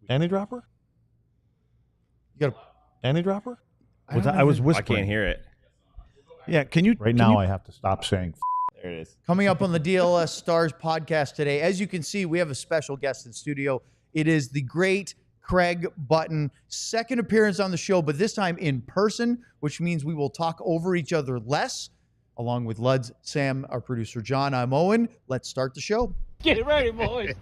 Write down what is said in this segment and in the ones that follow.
Panty dropper? You got a panty dropper? I was whispering. I can't hear it. Yeah, can you? Right now I have to stop saying There it is. Coming up on the DLLS Stars Podcast today, as you can see, we have a special guest in studio. It is the great Craig Button, second appearance on the show, but this time in person, which means we will talk over each other less. Along with Luds, Sam, our producer John, I'm Owen. Let's start the show. Get it ready, boys.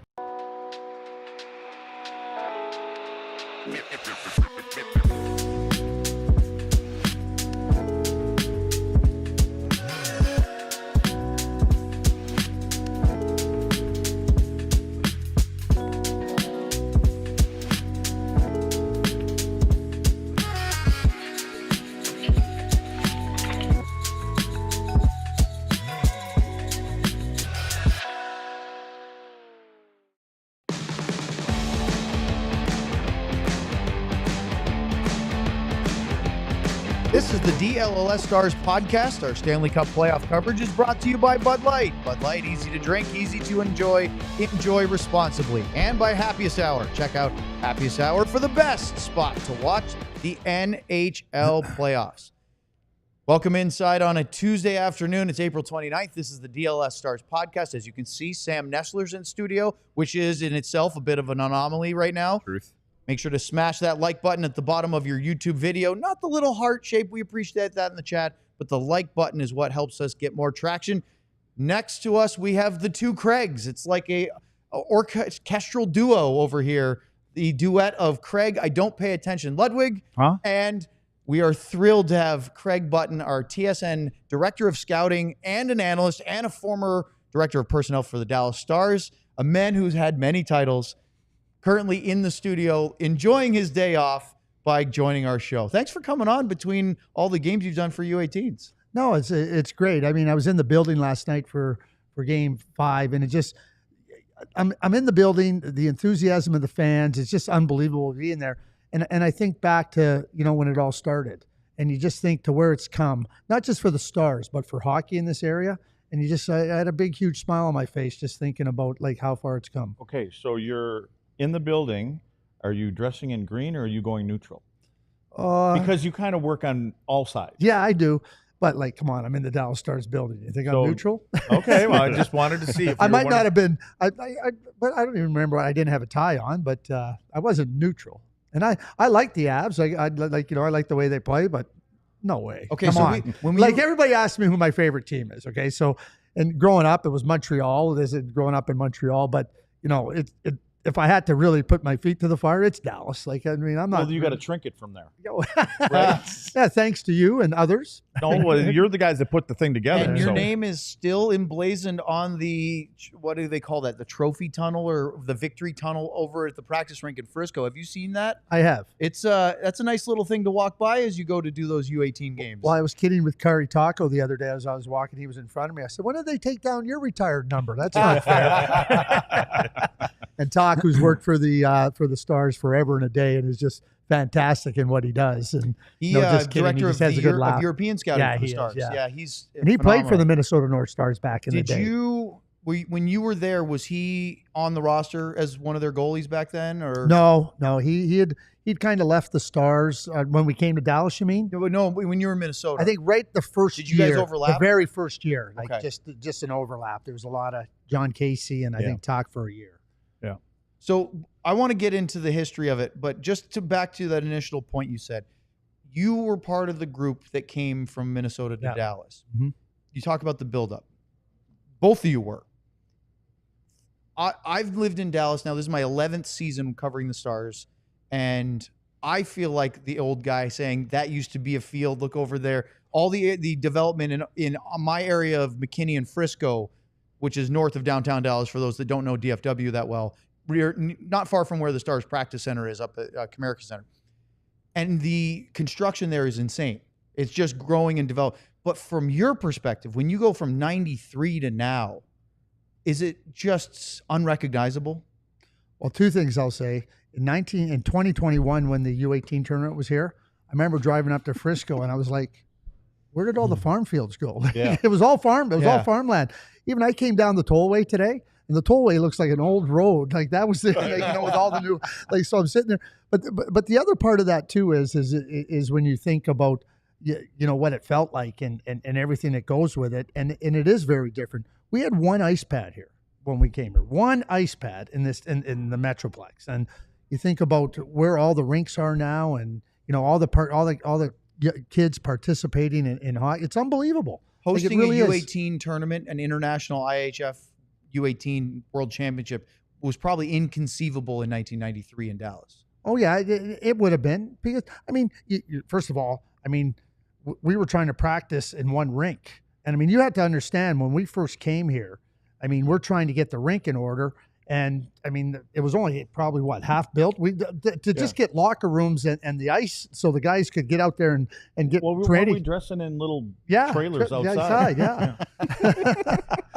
This is the DLLS Stars Podcast. Our Stanley Cup Playoff coverage is brought to you by Bud Light. Bud Light, easy to drink, easy to enjoy. Enjoy responsibly. And by Happiest Hour. Check out Happiest Hour for the best spot to watch the NHL playoffs. Welcome inside on a Tuesday afternoon. It's April 29th. This is the DLLS Stars Podcast. As you can see, Sam Nestler's in studio, which is in itself a bit of an anomaly right now. Truth. Make sure to smash that like button at the bottom of your YouTube video. Not the little heart shape. We appreciate that in the chat. But the like button is what helps us get more traction. Next to us, we have the two Craigs. It's like a orchestral duo over here. The duet of Craig, I Don't Pay Attention, Ludwig. And we are thrilled to have Craig Button, our TSN Director of Scouting and an analyst and a former Director of Personnel for the Dallas Stars, a man who's had many titles, currently in the studio, enjoying his day off by joining our show. Thanks for coming on between all the games you've done for U18s. No, it's great. I mean, I was in the building last night for Game 5, and it just, I'm in the building, the enthusiasm of the fans, it's just unbelievable being there. And I think back to, when it all started, and you just think to where it's come, not just for the Stars, but for hockey in this area. And I had a big, huge smile on my face just thinking about like how far it's come. Okay, so you're in the building. Are you dressing in green or are you going neutral? Because you kind of work on all sides. Yeah, I do. But like, come on, I'm in the Dallas Stars building. You think I'm neutral? Okay, well, I just wanted to see if I might not have been. But I don't even remember. I didn't have a tie on, but I wasn't neutral. And I like the Avs. I like the way they play, but no way. Okay, come so on. Everybody asked me who my favorite team is. Okay, so and growing up, it was Montreal. Growing up in Montreal, but if I had to really put my feet to the fire, it's Dallas. I'm not. Well, you got a trinket from there. Right? Yeah, thanks to you and others. No, well, you're the guys that put the thing together. And your name is still emblazoned on the, what do they call that? The trophy tunnel or the victory tunnel over at the practice rink in Frisco. Have you seen that? I have. It's that's a nice little thing to walk by as you go to do those U18 games. Well, I was kidding with Kari Taco the other day as I was walking. He was in front of me. I said, when did they take down your retired number? That's not fair. And Talk, who's worked for the Stars forever and a day, and is just fantastic in what he does. And he just kidding, director he just of, has a good laugh. of European scouting for the he Stars. Is, yeah, he's and he played for the Minnesota North Stars back in the day. When you were there, was he on the roster as one of their goalies back then, or no? He'd kind of left the Stars when we came to Dallas. You mean? No, when you were in Minnesota. I think right the first year. Did you guys overlap? The very first year, like okay. just an overlap. There was a lot of John Casey and I think Talk for a year. Yeah. So I want to get into the history of it, but just back to that initial point you said, you were part of the group that came from Minnesota to Dallas. Mm-hmm. You talk about the buildup. Both of you were. I've lived in Dallas now. This is my 11th season covering the Stars, and I feel like the old guy saying that used to be a field. Look over there. All the development in my area of MacKinnon and Frisco, which is north of downtown Dallas, for those that don't know DFW that well. We're not far from where the Stars practice center is up at Comerica Center. And the construction there is insane. It's just growing and developing. But from your perspective, when you go from 93 to now, is it just unrecognizable? Well, two things I'll say. In 2021, when the U18 tournament was here, I remember driving up to Frisco and I was like, where did all the farm fields go? Yeah. It was all farm. It was all farmland. Even I came down the tollway today and the tollway looks like an old road. Like that was, like, you know, with all the new, like, so I'm sitting there. But the other part of that too is when you think about, you know, what it felt like and everything that goes with it. And it is very different. We had one ice pad here when we came here, one ice pad in the Metroplex. And you think about where all the rinks are now, and, you know, all the kids participating in hockey. It's unbelievable. Hosting like, it really a U18 tournament, an international IIHF U18 World Championship, was probably inconceivable in 1993 in Dallas. Oh yeah, it would have been, because I mean, first of all, I mean, we were trying to practice in one rink, and I mean, you had to understand when we first came here. I mean, we're trying to get the rink in order. And I mean, it was only probably half built. Just get locker rooms and the ice, so the guys could get out there and get ready. We're dressing in little trailers outside. Yeah.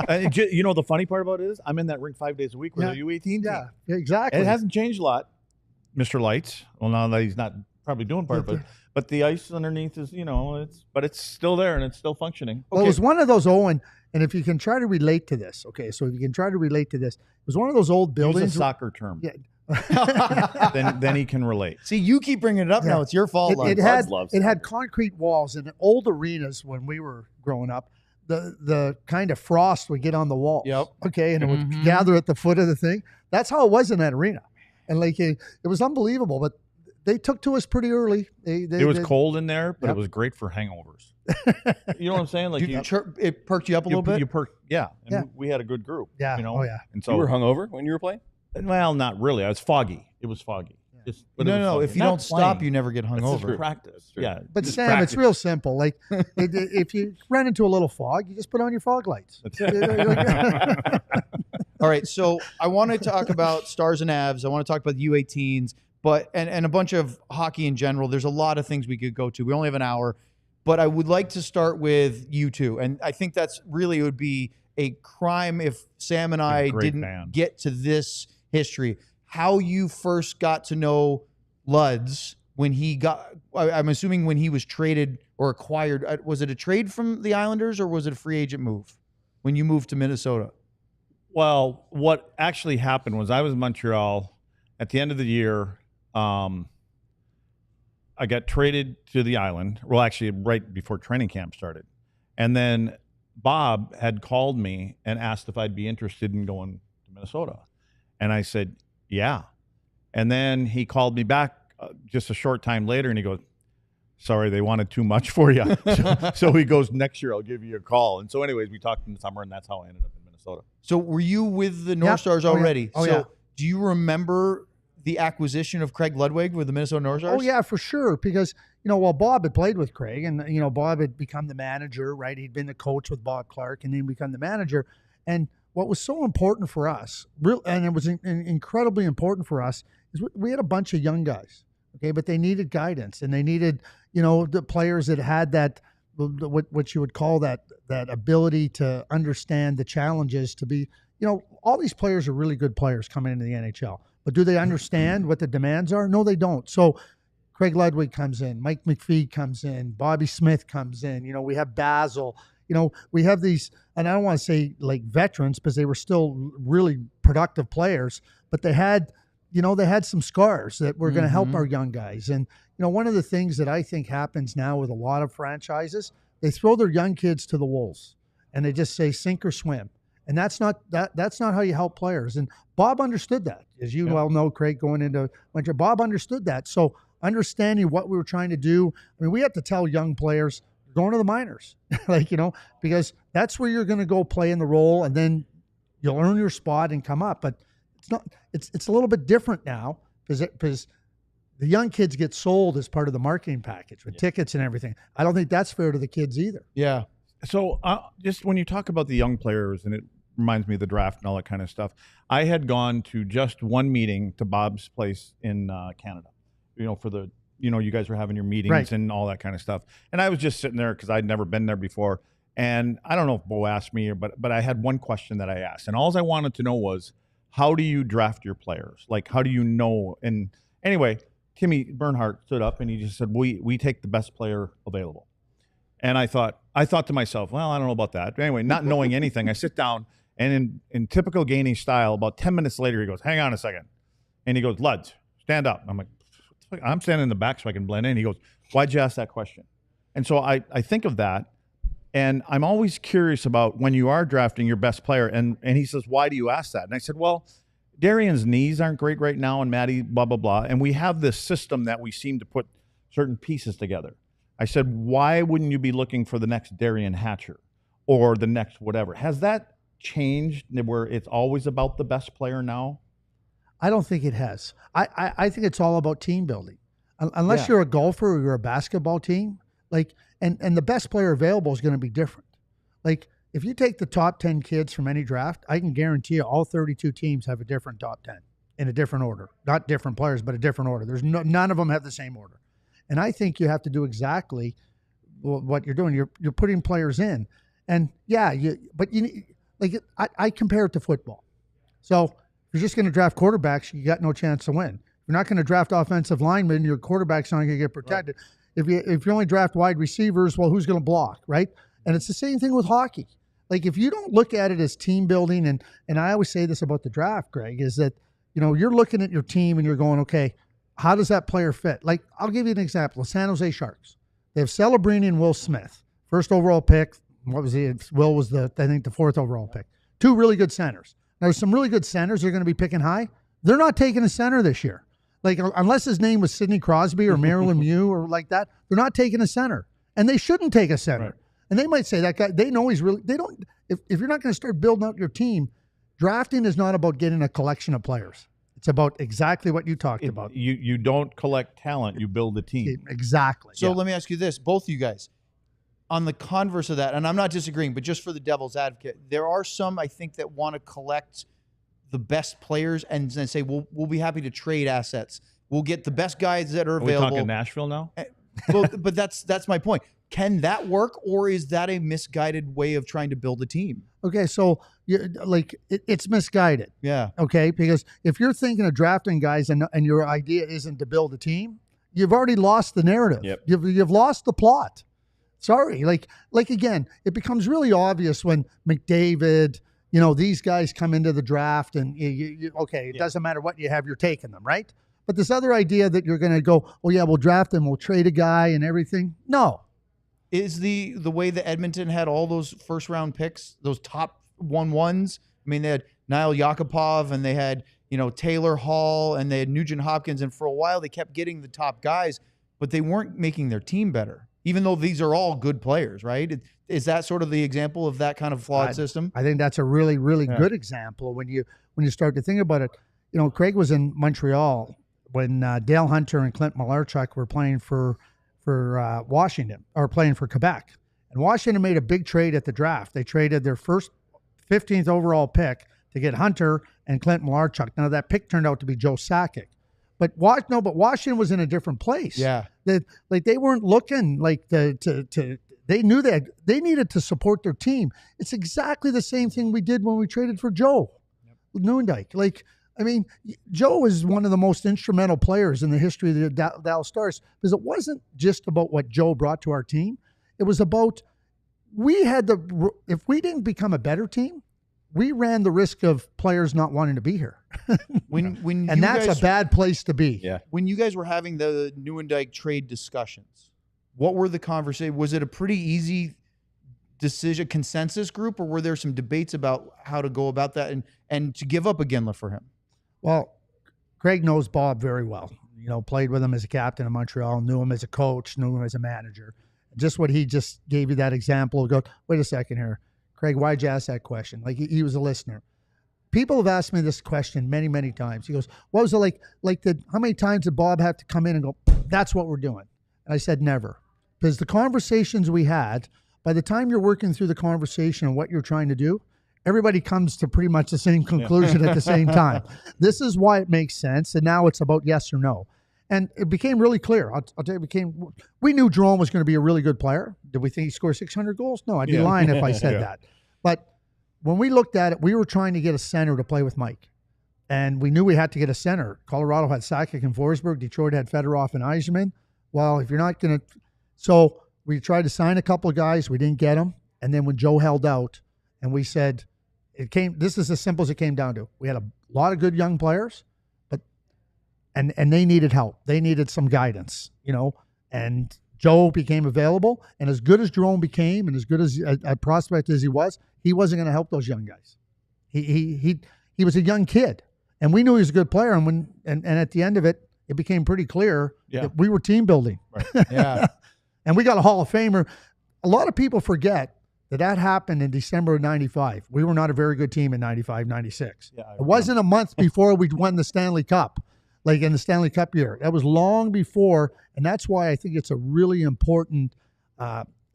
And you know, the funny part about it is, I'm in that rink 5 days a week with a U18 team. Yeah, exactly. And it hasn't changed a lot, Mr. Lights. Well, now that he's not probably doing part of it, but the ice underneath is, you know, it's still there and it's still functioning. Well, it was one of those, Owen. And if you can try to relate to this, okay, so if you can try to relate to this, it was one of those old buildings. Use a soccer term. Yeah. then he can relate. See, you keep bringing it up now. It's your fault. It had concrete walls in old arenas when we were growing up. The kind of frost would get on the walls. Yep. Okay, and it would gather at the foot of the thing. That's how it was in that arena, and like it was unbelievable. But they took to us pretty early. It was cold in there, but it was great for hangovers. You know what I'm saying? Like it perked you up a little bit. And we had a good group. Yeah. You know? Oh yeah. And so you were hungover when you were playing? Well, not really. I was foggy. It was foggy. Yeah. No. If you don't stop, you never get hungover. Practice. Yeah. But Sam, it's real simple. Like if you run into a little fog, you just put on your fog lights. All right. So I want to talk about Stars and Avs. I want to talk about the U18s, but and a bunch of hockey in general. There's a lot of things we could go to. We only have an hour. But I would like to start with you two. And I think that's really, it would be a crime if Sam and I didn't get to this history. How you first got to know Luds when he I'm assuming when he was traded or acquired. Was it a trade from the Islanders or was it a free agent move when you moved to Minnesota? Well, what actually happened was I was in Montreal at the end of the year. I got traded to the island. Well, actually, right before training camp started. And then Bob had called me and asked if I'd be interested in going to Minnesota. And I said, yeah. And then he called me back just a short time later, and he goes, sorry, they wanted too much for you. So he goes, next year I'll give you a call. And so anyways, we talked in the summer, and that's how I ended up in Minnesota. So were you with the North Stars already? Oh, yeah. Do you remember the acquisition of Craig Ludwig with the Minnesota North Stars? Oh, yeah, for sure. Because, you know, Bob had played with Craig, and, you know, Bob had become the manager, right? He'd been the coach with Bob Clark, and then become the manager. And what was so important for us, and it was incredibly important for us, is we had a bunch of young guys, okay? But they needed guidance, and they needed, you know, the players that had that, what you would call that ability to understand the challenges, to be, you know, all these players are really good players coming into the NHL. But do they understand what the demands are? No, they don't. So Craig Ludwig comes in, Mike McPhee comes in, Bobby Smith comes in. You know, we have Basil. You know, we have these, and I don't want to say like veterans because they were still really productive players, but they had, you know, they had some scars that were going to help our young guys. And, you know, one of the things that I think happens now with a lot of franchises, they throw their young kids to the wolves and they just say sink or swim. And that's not how you help players. And Bob understood that, as you well know, Craig, going into winter. Bob understood that. So understanding what we were trying to do, I mean, we had to tell young players, going to the minors, like, you know, because that's where you're going to go play in the role, and then you'll earn your spot and come up. But it's not. It's a little bit different now because the young kids get sold as part of the marketing package with tickets and everything. I don't think that's fair to the kids either. Yeah. So just when you talk about the young players, and it reminds me of the draft and all that kind of stuff, I had gone to just one meeting to Bob's place in Canada, you know, for the, you know, you guys were having your meetings and all that kind of stuff. And I was just sitting there because I'd never been there before. And I don't know if Bo asked me, but I had one question that I asked. And all I wanted to know was, how do you draft your players? Like, how do you know? And anyway, Timmy Bernhardt stood up and he just said, we take the best player available. And I thought to myself, well, I don't know about that. But anyway, not knowing anything, I sit down And in typical Gainey style, about 10 minutes later, he goes, hang on a second. And he goes, Luds, stand up. I'm like, I'm standing in the back so I can blend in. He goes, why'd you ask that question? And so I think of that, and I'm always curious about when you are drafting your best player. And he says, why do you ask that? And I said, well, Darian's knees aren't great right now, and Matty, blah, blah, blah. And we have this system that we seem to put certain pieces together. I said, why wouldn't you be looking for the next Darian Hatcher or the next whatever? Has that changed where it's always about the best player now? I don't think it has. I think it's all about team building. Unless you're a golfer or you're a basketball team, like, and the best player available is going to be different. Like, if you take the top 10 kids from any draft, I can guarantee you all 32 teams have a different top 10 in a different order. Not different players, but a different order. There's none of them have the same order. And I think you have to do exactly what you're doing. You're putting players in. And I compare it to football. So if you're just going to draft quarterbacks, you got no chance to win. If you're not going to draft offensive linemen, your quarterback's not going to get protected. Right. If you only draft wide receivers, well, who's going to block, right? And it's the same thing with hockey. Like, if you don't look at it as team building, and I always say this about the draft, Greg, is that, you're looking at your team and you're going, okay, how does that player fit? Like, I'll give you an example. The San Jose Sharks. They have Celebrini and Will Smith. First overall pick. What was he? Will was the fourth overall pick. Two really good centers. Now, there's some really good centers they're going to be picking high. They're not taking a center this year. Like, unless his name was Sidney Crosby or Marilyn Mew or like that, they're not taking a center. And they shouldn't take a center. Right. And they might say that guy, they know he's really, they don't, if you're not going to start building out your team, drafting is not about getting a collection of players. It's about exactly what you talked about. You don't collect talent, you build a team. Exactly. So let me ask you this, both of you guys, on the converse of that, and I'm not disagreeing, but just for the devil's advocate, there are some, I think, that want to collect the best players and then say, we'll be happy to trade assets. We'll get the best guys that are available. Are we talking Nashville now? Well, but that's my point. Can that work, or is that a misguided way of trying to build a team? Okay, so it's misguided. Yeah. Okay, because if you're thinking of drafting guys and your idea isn't to build a team, you've already lost the narrative. Yep. You've lost the plot. Sorry, like again, it becomes really obvious when McDavid, these guys come into the draft and it doesn't matter what you have, you're taking them, right? But this other idea that you're going to go, oh yeah, we'll draft him, we'll trade a guy and everything. No. Is the way that Edmonton had all those first round picks, those top 1-1s? I mean, they had Niall Yakupov and they had, Taylor Hall and they had Nugent Hopkins. And for a while they kept getting the top guys, but they weren't making their team better, even though these are all good players, right? Is that sort of the example of that kind of flawed system? I think that's a really, really good example when you start to think about it. Craig was in Montreal when Dale Hunter and Clint Malarchuk were playing for Washington, or playing for Quebec. And Washington made a big trade at the draft. They traded their first 15th overall pick to get Hunter and Clint Malarchuk. Now, that pick turned out to be Joe Sakic. But Washington was in a different place. Yeah. They weren't looking like they knew that they needed to support their team. It's exactly the same thing we did when we traded for Joe Nieuwendyk. Joe was one of the most instrumental players in the history of the Dallas Stars, because it wasn't just about what Joe brought to our team. It was about if we didn't become a better team, we ran the risk of players not wanting to be here. And that's a bad place to be. Yeah. When you guys were having the Nieuwendyk trade discussions, what were the conversations? Was it a pretty easy decision, consensus group, or were there some debates about how to go about that and to give up a Ginla for him? Well, Craig knows Bob very well. Played with him as a captain in Montreal, knew him as a coach, knew him as a manager. Just what he just gave you that example of, go, wait a second here. Craig, why'd you ask that question? Like, he was a listener. People have asked me this question many, many times. He goes, what was it like? How many times did Bob have to come in and go, that's what we're doing? And I said, never. Because the conversations we had, by the time you're working through the conversation and what you're trying to do, everybody comes to pretty much the same conclusion at the same time. This is why it makes sense. And now it's about yes or no. And it became really clear. I'll tell you, we knew Jerome was going to be a really good player. Did we think he scored 600 goals? No, I'd be lying if I said that. But when we looked at it, we were trying to get a center to play with Mike. And we knew we had to get a center. Colorado had Sakic and Forsberg. Detroit had Fedorov and Yzerman. Well, if you're not going to... So we tried to sign a couple of guys. We didn't get them. And then when Joe held out and we said, This is as simple as it came down to. We had a lot of good young players, but and they needed help. They needed some guidance, and Joe became available. And as good as Jerome became, and as good as a prospect as he wasn't going to help those young guys. He was a young kid, and we knew he was a good player. And at the end of it, it became pretty clear that we were team building. Right. Yeah. And we got a Hall of Famer. A lot of people forget that happened in December of 95. We were not a very good team in 95, 96. Yeah, it wasn't a month before we won the Stanley Cup, like in the Stanley Cup year. That was long before, and that's why I think it's a really important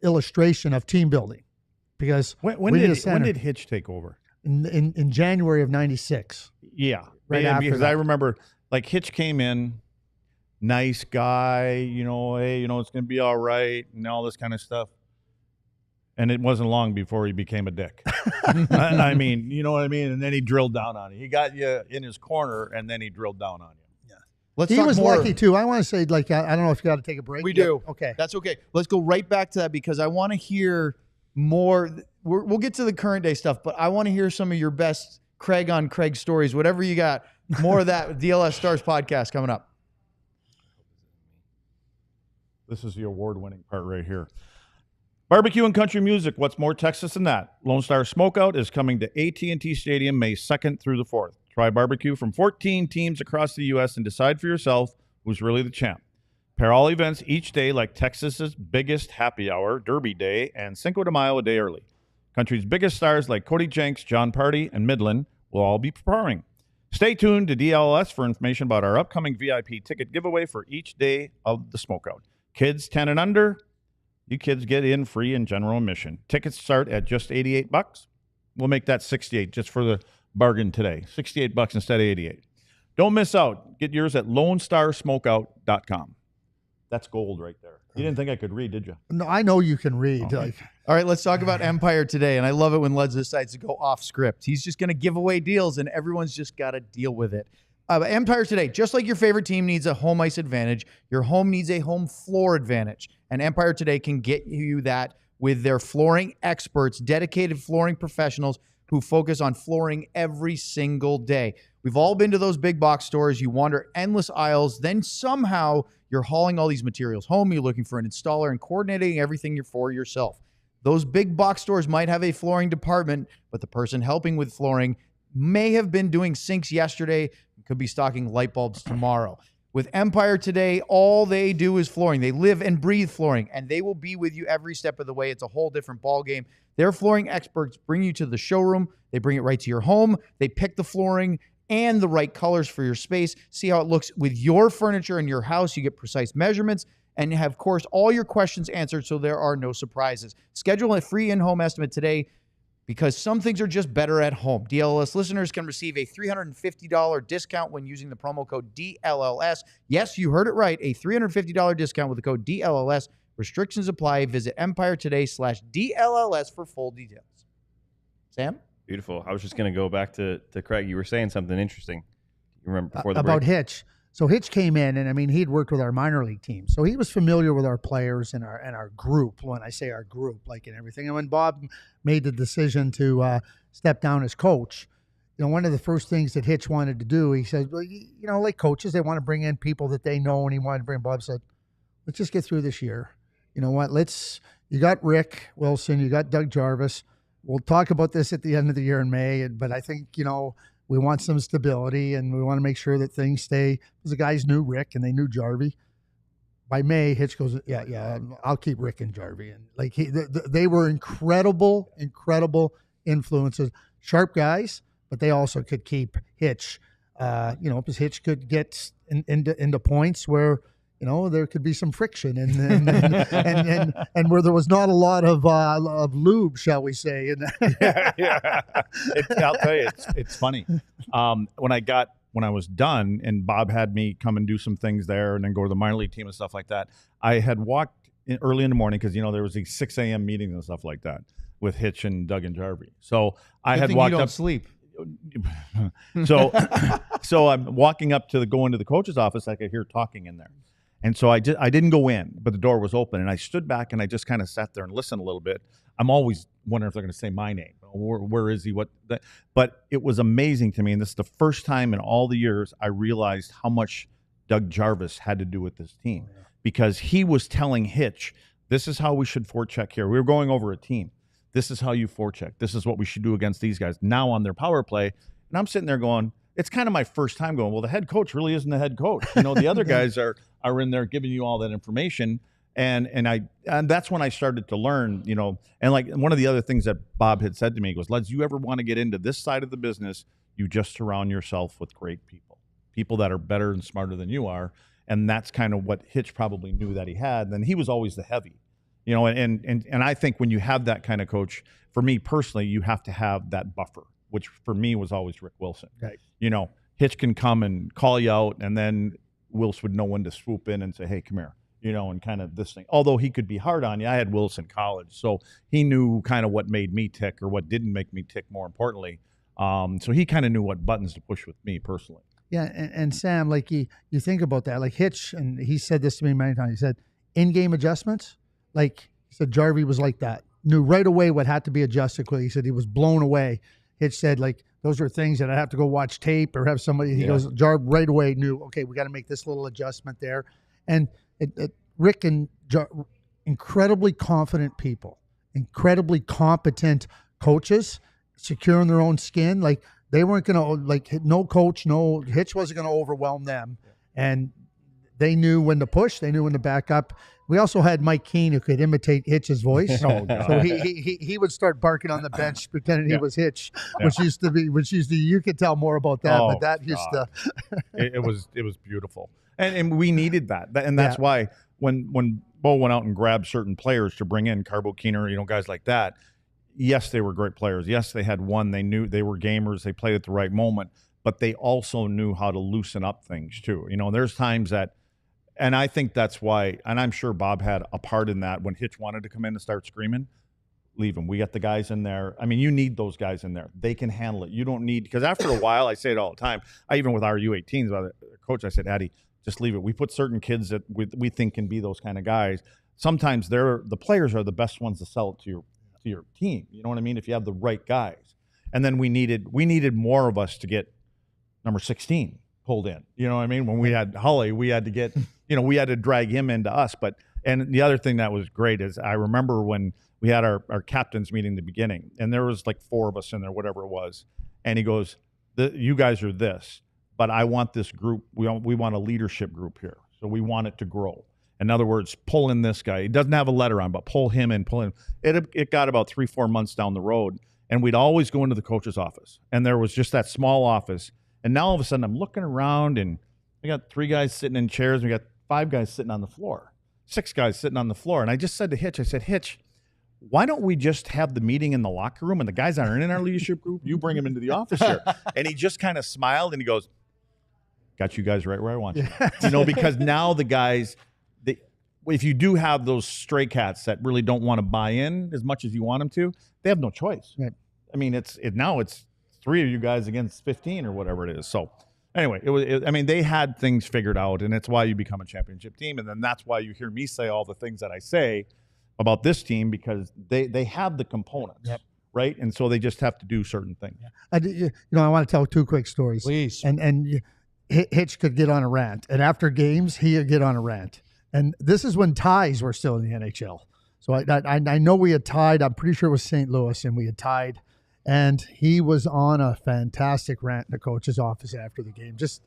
illustration of team building. Because when did Hitch take over? In January of 96. Yeah. Right after because that. I remember, like, Hitch came in, nice guy, hey, it's going to be all right, and all this kind of stuff. And it wasn't long before he became a dick. I mean, you know what I mean? And then he drilled down on you. He got you in his corner, and then he drilled down on you. Yeah. He was lucky, too. I want to say, like, I don't know if you got to take a break. We do. Okay. That's okay. Let's go right back to that because I want to hear more. We'll get to the current day stuff, but I want to hear some of your best Craig on Craig stories, whatever you got. More of that with DLLS Stars Podcast coming up. This is the award-winning part right here. Barbecue and country music. What's more Texas than that? Lone Star Smokeout is coming to AT&T Stadium May 2nd through the 4th. Try barbecue from 14 teams across the U.S. and decide for yourself who's really the champ. Pair all events each day like Texas's biggest happy hour, Derby Day, and Cinco de Mayo a day early. Country's biggest stars like Cody Jenks, John Party, and Midland will all be performing. Stay tuned to DLLS for information about our upcoming VIP ticket giveaway for each day of the Smokeout. Kids 10 and under, you kids get in free and general admission. Tickets start at just $88. We'll make that $68 just for the bargain today. $68 instead of $88. Don't miss out. Get yours at LoneStarSmokeout.com. That's gold right there. You didn't think I could read, did you? No, I know you can read. Okay. All right, let's talk about Empire today. And I love it when Luds decides to go off script. He's just going to give away deals, and everyone's just got to deal with it. Empire today, just like your favorite team needs a home ice advantage, your home needs a home floor advantage. And Empire today can get you that with their flooring experts, dedicated flooring professionals who focus on flooring every single day. We've all been to those big box stores. You wander endless aisles. Then somehow you're hauling all these materials home. You're looking for an installer and coordinating everything for yourself. Those big box stores might have a flooring department, but the person helping with flooring may have been doing sinks yesterday and could be stocking light bulbs tomorrow. With Empire today, all they do is flooring. They live and breathe flooring, and they will be with you every step of the way. It's a whole different ballgame. Their flooring experts bring you to the showroom. They bring it right to your home. They pick the flooring and the right colors for your space. See how it looks with your furniture in your house. You get precise measurements and have, of course, all your questions answered so there are no surprises. Schedule a free in-home estimate today because some things are just better at home. DLLS listeners can receive a $350 discount when using the promo code DLLS. Yes, you heard it right, a $350 discount with the code DLLS. Restrictions apply. Visit EmpireToday/DLLS for full details. Sam? Beautiful. I was just going to go back to Craig. You were saying something interesting. You remember before the about break? Hitch. So Hitch came in, and I mean, he'd worked with our minor league team, so he was familiar with our players and our group. When I say our group, like in everything, and when Bob made the decision to step down as coach, one of the first things that Hitch wanted to do, he said, well, like coaches, they want to bring in people that they know, and he wanted to bring. Bob said, let's just get through this year. You know what? You got Rick Wilson, you got Doug Jarvis. We'll talk about this at the end of the year in May, but I think, we want some stability and we want to make sure that things stay. Because the guys knew Rick and they knew Jarvie. By May, Hitch goes, yeah, I'll keep Rick and Jarvie. And like they were incredible influences, sharp guys, but they also could keep Hitch, because Hitch could get into points where, there could be some friction and where there was not a lot of lube, shall we say? Yeah. I'll tell you, it's funny. When I was done and Bob had me come and do some things there and then go to the minor league team and stuff like that, I had walked early in the morning because there was these 6 a.m. meetings and stuff like that with Hitch and Doug and Jarvie. So I had walked up. Sleep. So I'm walking up to going to the coach's office. I could hear talking in there. And so I didn't go in, but the door was open. And I stood back and I just kind of sat there and listened a little bit. I'm always wondering if they're going to say my name. where is he? But it was amazing to me, and this is the first time in all the years I realized how much Doug Jarvis had to do with this team, because he was telling Hitch, this is how we should forecheck here. We were going over a team. This is how you forecheck. This is what we should do against these guys now on their power play. And I'm sitting there going, it's kind of my first time going, well, the head coach really isn't the head coach. The other guys are in there giving you all that information. And that's when I started to learn, and like one of the other things that Bob had said to me was, Luds, you ever want to get into this side of the business, you just surround yourself with great people that are better and smarter than you are. And that's kind of what Hitch probably knew that he had. And he was always the heavy, and I think when you have that kind of coach, for me personally, you have to have that buffer, which for me was always Rick Wilson. Right. Hitch can come and call you out, and then Wilson would know when to swoop in and say, hey, come here, and kind of this thing. Although he could be hard on you. I had Wilson college, so he knew kind of what made me tick or what didn't make me tick, more importantly. So he kind of knew what buttons to push with me personally. Yeah, and Sam, like you think about that, like Hitch, and he said this to me many times. He said, in-game adjustments, like he said, Jarvie was like that. Knew right away what had to be adjusted. He said he was blown away. Hitch said, like, those are things that I have to go watch tape or have somebody. He goes, Jarv right away knew, okay, we got to make this little adjustment there. And Rick and incredibly confident people, incredibly competent coaches, secure in their own skin. Like, they weren't going to, no coach, no Hitch wasn't going to overwhelm them. And they knew when to push. They knew when to back up. We also had Mike Keane, who could imitate Hitch's voice. So he would start barking on the bench, pretending he was Hitch, which used to you could tell more about that, but that used to. it was beautiful. And we needed that. And that's why when Bo went out and grabbed certain players to bring in, Carbo Keener, guys like that, yes, they were great players. Yes, they had won. They knew they were gamers. They played at the right moment. But they also knew how to loosen up things, too. There's times that, and I think that's why, and I'm sure Bob had a part in that, when Hitch wanted to come in and start screaming, leave him. We got the guys in there. I mean, you need those guys in there. They can handle it. You don't need, because after a while, I say it all the time, even with our U18s, coach, I said, Addy, just leave it. We put certain kids that we think can be those kind of guys. Sometimes the players are the best ones to sell it to your team. You know what I mean? If you have the right guys. And then we needed more of us to get number 16 pulled in. You know what I mean? When we had Hully, we had to get, we had to drag him into us. And the other thing that was great is I remember when we had our captains meeting in the beginning, and there was like 4 of us in there, whatever it was. And he goes, you guys are this, but I want this group. We want a leadership group here. So we want it to grow. In other words, pull in this guy. He doesn't have a letter on, but pull him in, pull him. It got about 3-4 months down the road, and we'd always go into the coach's office. And there was just that small office. And now all of a sudden I'm looking around, and we got 3 guys sitting in chairs. We got 5 guys sitting on the floor, 6 guys sitting on the floor. And I just said to Hitch, I said, Hitch, why don't we just have the meeting in the locker room, and the guys aren't in our leadership group, you bring them into the office here. And he just kind of smiled, and he goes, got you guys right where I want you. Because now the guys, if you do have those stray cats that really don't want to buy in as much as you want them to, they have no choice. Right. I mean, now it's 3 of you guys against 15 or whatever it is. So anyway, they had things figured out, and it's why you become a championship team. And then that's why you hear me say all the things that I say about this team, because they have the components. Yep. Right. And so they just have to do certain things. Yeah. I want to tell 2 quick stories. Please. And Hitch could get on a rant, and after games, he'd get on a rant. And this is when ties were still in the NHL. So I know we had tied. I'm pretty sure it was St. Louis, and we had tied. And he was on a fantastic rant in the coach's office after the game. Just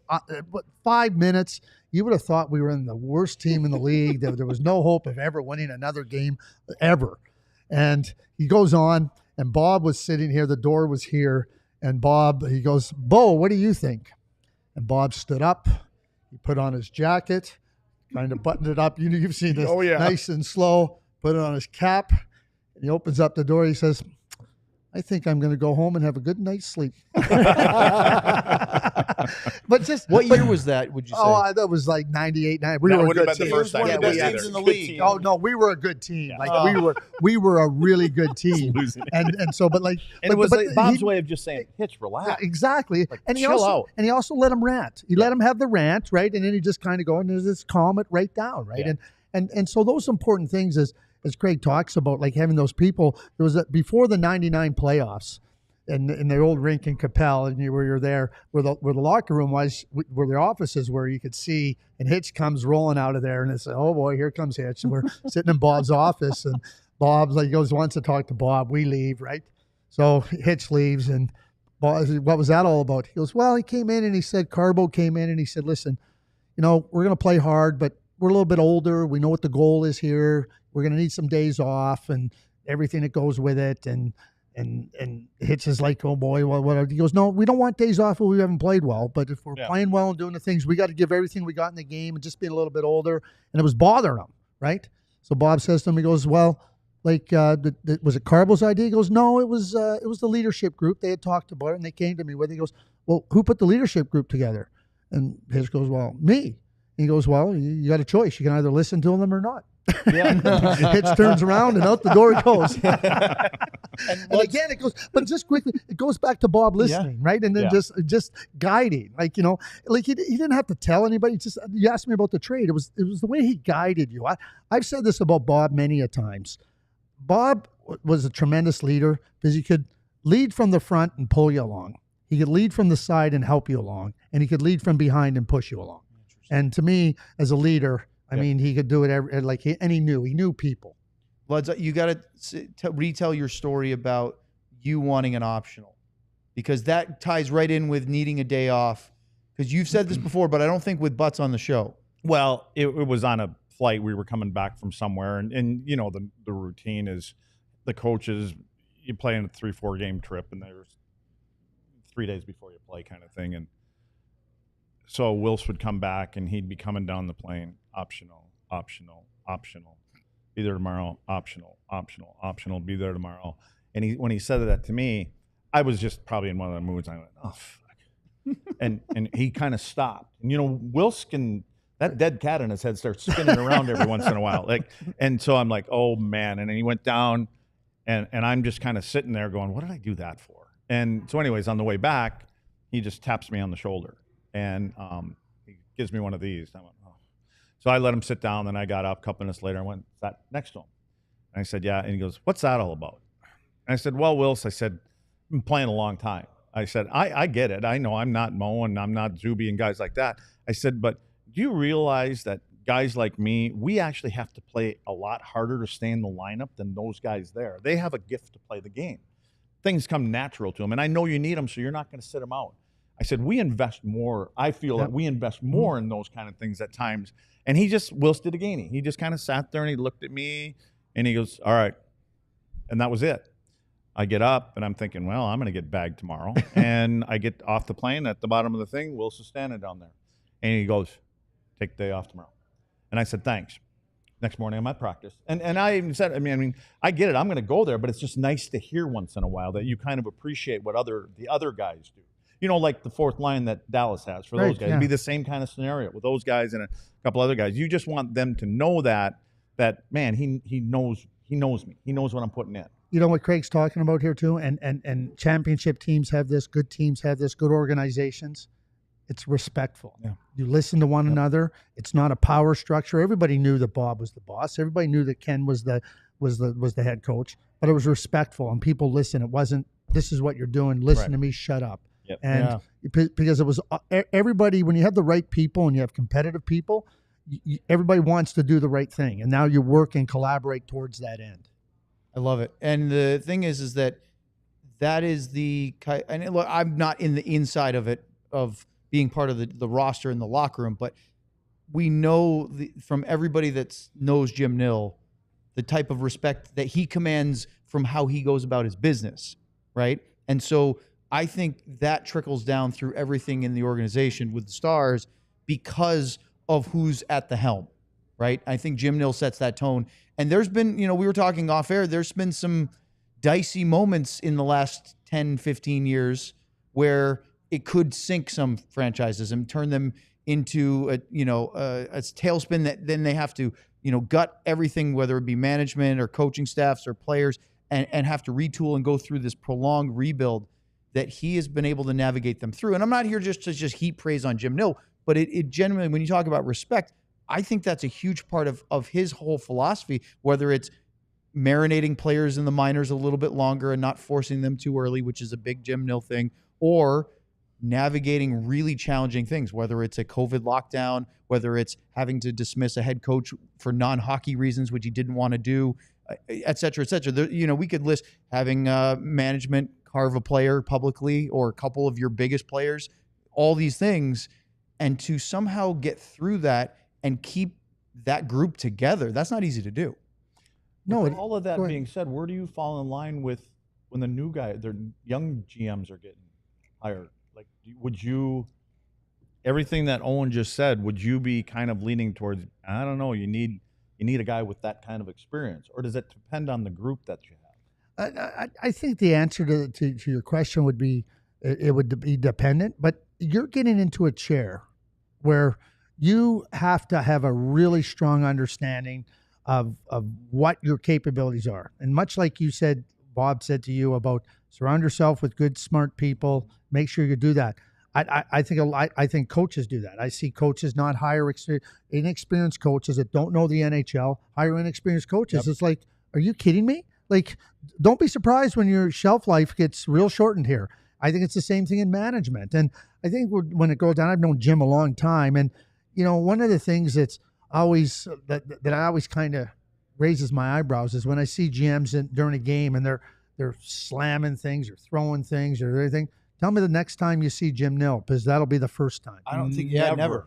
5 minutes. You would have thought we were in the worst team in the league. There was no hope of ever winning another game ever. And he goes on, and Bob was sitting here. The door was here. And Bob, he goes, Bo, what do you think? And Bob stood up. He put on his jacket, kind of buttoned it up. You've seen this. Nice and slow. Put it on his cap. And he opens up the door. He says, I think I'm going to go home and have a good night's sleep. But what year was that, would you say? Oh, that was like 98, 90. We were a good team. One of the best teams in the league. Oh, no, we were a good team. Yeah. Like we were a really good team. And so, but like. And it was like Bob's way of just saying, Hitch, relax. Yeah, exactly. Like, and chill out. And he also let him rant. He let him have the rant, right? And then he just kind of go and just calm it right down, right? Yeah. And so those important things is, as Craig talks about, like having those people, there was before the 99 playoffs in the old rink in Capel, and you're there where the locker room was, where the offices were, you could see, and Hitch comes rolling out of there, and it's, oh boy, here comes Hitch. And we're sitting in Bob's office, and Bob's like, goes, wants to talk to Bob. We leave, right? So Hitch leaves, and Bob, what was that all about? He goes, well, he came in and he said, Carbo came in and he said, listen, we're going to play hard, but we're a little bit older. We know what the goal is here. We're going to need some days off and everything that goes with it. And Hitch is like, oh boy, well, whatever. He goes, no, we don't want days off when we haven't played well. But if we're playing well and doing the things, we got to give everything we got in the game and just being a little bit older. And it was bothering him, right? So Bob says to him, he goes, well, like, was it Carbo's idea? He goes, no, it was the leadership group. They had talked about it, and they came to me with it. He goes, well, who put the leadership group together? And Hitch goes, well, me. He goes, well, you got a choice. You can either listen to them or not. Yeah. Hitch turns around and out the door it goes. and again, it goes, but just quickly, it goes back to Bob listening, right? And then just guiding, like, like he didn't have to tell anybody. Just, you asked me about the trade. It was the way he guided you. I've said this about Bob many a times. Bob was a tremendous leader because he could lead from the front and pull you along. He could lead from the side and help you along, and he could lead from behind and push you along. And to me, as a leader, I mean, he could do it and he knew people. Luds, you got to retell your story about you wanting an optional, because that ties right in with needing a day off. Because you've said this before, but I don't think with Butts on the show. Well, it was on a flight. We were coming back from somewhere, and the routine is the coaches, you play in a 3-4 game trip, and there's 3 days before you play kind of thing. And so Wills would come back, and he'd be coming down the plane, optional, be there tomorrow, optional, be there tomorrow. And when he said that to me, I was just probably in one of the moods. I went, oh, fuck. and he kind of stopped. And, Wills can, that dead cat in his head starts spinning around every once in a while. And so I'm like, oh, man. And then he went down, and I'm just kind of sitting there going, what did I do that for? And so anyways, on the way back, he just taps me on the shoulder. And he gives me one of these. I went, oh. So I let him sit down. Then I got up a couple minutes later. I went, sat next to him. And I said, yeah. And he goes, what's that all about? And I said, well, Wills, I said, I've been playing a long time. I said, I get it. I know I'm not Mo and I'm not Zuby and guys like that. I said, but do you realize that guys like me, we actually have to play a lot harder to stay in the lineup than those guys there. They have a gift to play the game. Things come natural to them. And I know you need them, so you're not going to sit them out. I said, we invest more. I feel that we invest more in those kind of things at times. And Wills did again. He just kind of sat there and he looked at me and he goes, all right. And that was it. I get up and I'm thinking, well, I'm going to get bagged tomorrow. And I get off the plane at the bottom of the thing. Wills is standing down there. And he goes, take the day off tomorrow. And I said, thanks. Next morning I'm at practice. And I even said, I mean, I get it. I'm going to go there, but it's just nice to hear once in a while that you kind of appreciate what the other guys do. Like the fourth line that Dallas has for those guys. It'd be the same kind of scenario with those guys and a couple other guys. You just want them to know that man, he knows me. He knows what I'm putting in. You know what Craig's talking about here too? And championship teams have this, good teams have this, good organizations. It's respectful. Yeah. You listen to one another. It's not a power structure. Everybody knew that Bob was the boss. Everybody knew that Ken was the head coach, but it was respectful and people listen. It wasn't, this is what you're doing. Listen to me, shut up. Yep. And because it was everybody, when you have the right people and you have competitive people, everybody wants to do the right thing. And now you work and collaborate towards that end. I love it. And the thing is that is and look, I'm not in the inside of it, of being part of the roster in the locker room, but we know from everybody that knows Jim Nill, the type of respect that he commands from how he goes about his business, right? And so I think that trickles down through everything in the organization with the Stars because of who's at the helm, right? I think Jim Nill sets that tone. And there's been, we were talking off air, there's been some dicey moments in the last 10, 15 years where it could sink some franchises and turn them into a tailspin that then they have to, gut everything, whether it be management or coaching staffs or players, and have to retool and go through this prolonged rebuild that he has been able to navigate them through. And I'm not here just to heap praise on Jim Nill, but it genuinely, when you talk about respect, I think that's a huge part of his whole philosophy, whether it's marinating players in the minors a little bit longer and not forcing them too early, which is a big Jim Nill thing, or navigating really challenging things, whether it's a COVID lockdown, whether it's having to dismiss a head coach for non-hockey reasons, which he didn't want to do, et cetera, et cetera. There, we could list having management carve a player publicly or a couple of your biggest players, all these things, and to somehow get through that and keep that group together. That's not easy to do. No, all of that being said, where do you fall in line with when the new guy, their young GMs are getting hired? Like, would you, everything that Owen just said, would you be kind of leaning towards, I don't know, you need a guy with that kind of experience, or does it depend on the group that you have? I think the answer to your question would be, it would be dependent, but you're getting into a chair where you have to have a really strong understanding of what your capabilities are. And much like you said, Bob said to you about surround yourself with good, smart people, make sure you do that. I think coaches do that. I see coaches not hire inexperienced coaches that don't know the NHL, hire inexperienced coaches. Yep. It's like, are you kidding me? Like, don't be surprised when your shelf life gets real shortened here. I think it's the same thing in management. And I think when it goes down, I've known Jim a long time. And, one of the things that's always, that I always kind of raises my eyebrows is when I see GMs during a game and they're slamming things or throwing things or everything. Tell me the next time you see Jim Nill, because that'll be the first time. I don't think, never.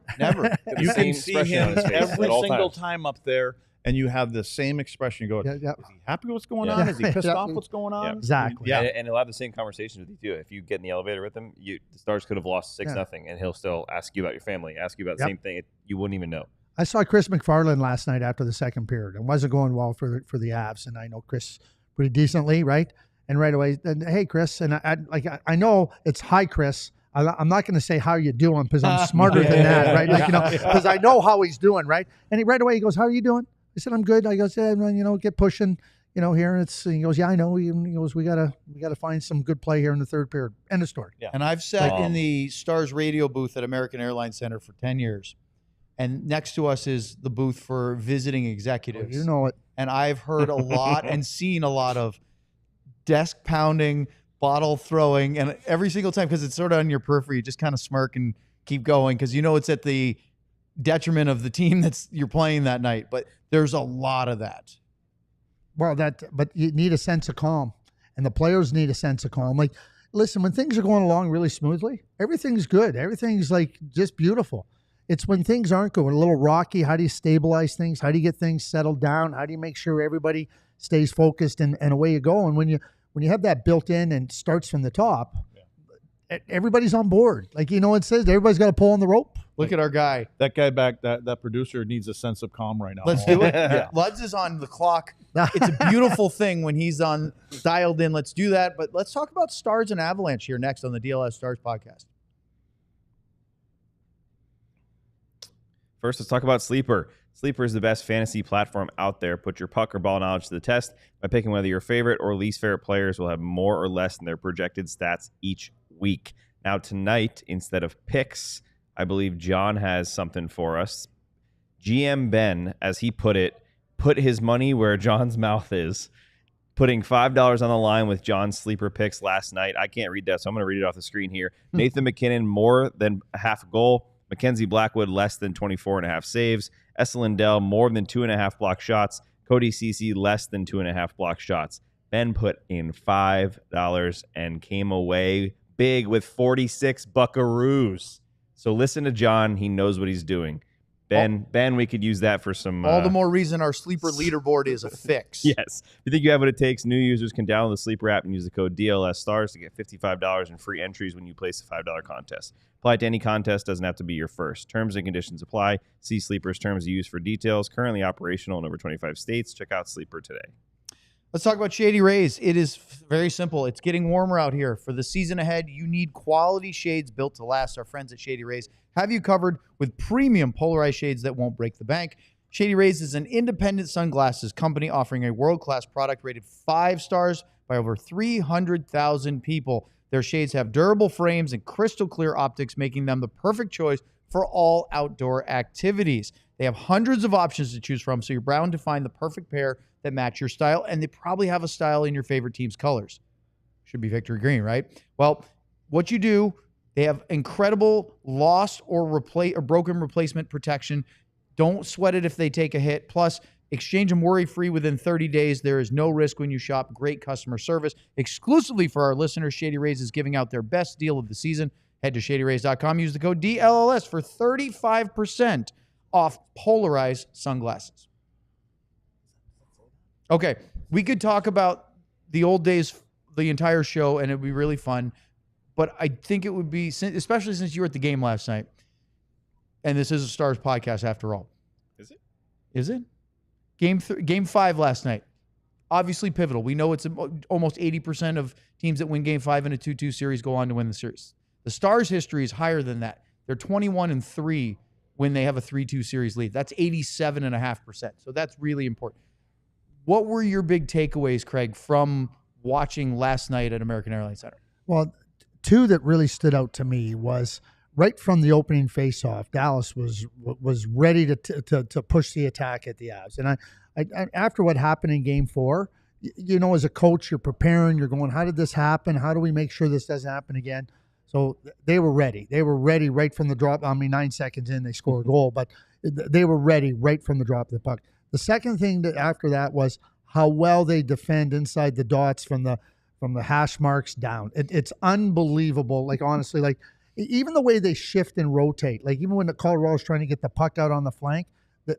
You can see him every single time up there, and you have the same expression. You go, is he happy with what's going on? Is he pissed off what's going on? Yeah. Exactly. Yeah. And he'll have the same conversations with you too. If you get in the elevator with him, the Stars could have lost 6-0, and he'll still ask you about your family, ask you about the same thing. You wouldn't even know. I saw Chris McFarland last night after the second period. It wasn't going well for the Avs, and I know Chris pretty decently, right? And right away, hey, Chris, and I know it's hi, Chris. I'm not going to say how you doing because I'm smarter than that, right? Because I know how he's doing, right? And right away he goes, "How are you doing?" I said, "I'm good." I goes, "Yeah, get pushing, here." And he goes, "Yeah, I know." He goes, "We gotta find some good play here in the third period." End of story. Yeah. And I've sat in the Stars radio booth at American Airlines Center for 10 years, and next to us is the booth for visiting executives. You know it. And I've heard a lot and seen a lot of desk pounding, bottle throwing, and every single time, because it's sort of on your periphery, you just kind of smirk and keep going because it's at the detriment of the team you're playing that night. But there's a lot of that. Well, but you need a sense of calm, and the players need a sense of calm. Like, listen, when things are going along really smoothly, everything's good. Everything's like just beautiful. It's when things aren't going a little rocky. How do you stabilize things? How do you get things settled down? How do you make sure everybody stays focused and away you go? And when you have that built in and starts from the top, everybody's on board. Like, it says everybody's got to pull on the rope. Look at our guy. That guy back, that producer needs a sense of calm right now. Let's do it. Yeah. Luds is on the clock. It's a beautiful thing when he's dialed in. Let's do that. But let's talk about Stars and Avalanche here next on the DLLS Stars Podcast. First, let's talk about Sleeper. Sleeper is the best fantasy platform out there. Put your puck or ball knowledge to the test by picking whether your favorite or least favorite players will have more or less in their projected stats each week. Now, tonight, instead of picks, I believe John has something for us. GM Ben, as he put it, put his money where John's mouth is, putting $5 on the line with John's sleeper picks last night. I can't read that, so I'm going to read it off the screen here. Nathan MacKinnon, more than half a goal. Mackenzie Blackwood, less than 24.5 saves. Essa Lindell, more than 2.5 block shots. Cody Ceci, less than 2.5 block shots. Ben put in $5 and came away big with 46 buckaroos. So listen to John. He knows what he's doing. Ben, we could use that for some... all the more reason our Sleeper leaderboard is a fix. Yes. If you think you have what it takes, new users can download the Sleeper app and use the code DLLS Stars to get $55 in free entries when you place a $5 contest. Apply to any contest, doesn't have to be your first. Terms and conditions apply. See Sleeper's terms of use for details. Currently operational in over 25 states. Check out Sleeper today. Let's talk about Shady Rays. It is very simple. It's getting warmer out here. For the season ahead, you need quality shades built to last. Our friends at Shady Rays have you covered with premium polarized shades that won't break the bank. Shady Rays is an independent sunglasses company offering a world-class product rated 5 stars by over 300,000 people. Their shades have durable frames and crystal clear optics, making them the perfect choice for all outdoor activities. They have hundreds of options to choose from, so you're bound to find the perfect pair that match your style, and they probably have a style in your favorite team's colors. Should be Victory Green, right? Well, what you do, they have incredible lost or broken replacement protection. Don't sweat it if they take a hit. Plus, exchange them worry-free within 30 days. There is no risk when you shop. Great customer service. Exclusively for our listeners, Shady Rays is giving out their best deal of the season. Head to shadyrays.com. Use the code DLLS for 35% off polarized sunglasses. Okay, we could talk about the old days the entire show, and it would be really fun. But I think it would be, especially since you were at the game last night, and this is a Stars podcast after all. Is it? Is it? Game 5 last night. Obviously pivotal. We know it's almost 80% of teams that win Game 5 in a 2-2 series go on to win the series. The Stars' history is higher than that. They're 21-3 when they have a 3-2 series lead. That's 87.5%. So that's really important. What were your big takeaways, Craig, from watching last night at American Airlines Center? Well, two that really stood out to me was right from the opening faceoff, Dallas was ready to push the attack at the Avs. And I after what happened in Game 4, you know, as a coach, you're preparing, you're going, how did this happen? How do we make sure this doesn't happen again? So they were ready. They were ready right from the drop. 9 seconds in, they score a goal, but they were ready right from the drop of the puck. The second thing that after that was how well they defend inside the dots from the hash marks down. It's unbelievable. Like, honestly, like even the way they shift and rotate, like even when the Colorado is trying to get the puck out on the flank,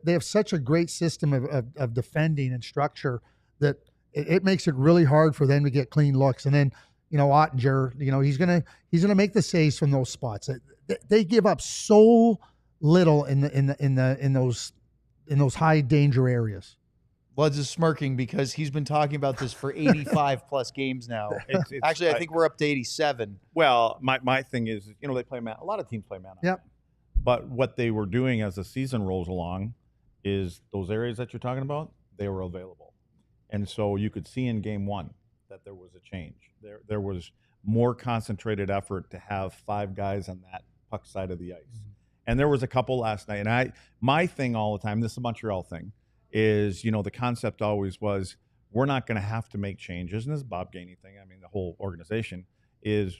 they have such a great system of defending and structure that it makes it really hard for them to get clean looks. And then, you know, Ottinger, you know, he's gonna make the saves from those spots. They give up so little in those high danger areas. Luds is smirking because he's been talking about this for 85 plus games now. Actually, I think we're up to 87. Well, my thing is, you know, they play man. A lot of teams play man. Yep. But what they were doing as the season rolls along is those areas that you're talking about, they were available. And so you could see in Game 1 that there was a change. There was more concentrated effort to have 5 guys on that puck side of the ice. Mm-hmm. And there was a couple last night. And my thing all the time, this is a Montreal thing, is, you know, the concept always was we're not going to have to make changes. And this is a Bob Gainey thing. I mean, the whole organization is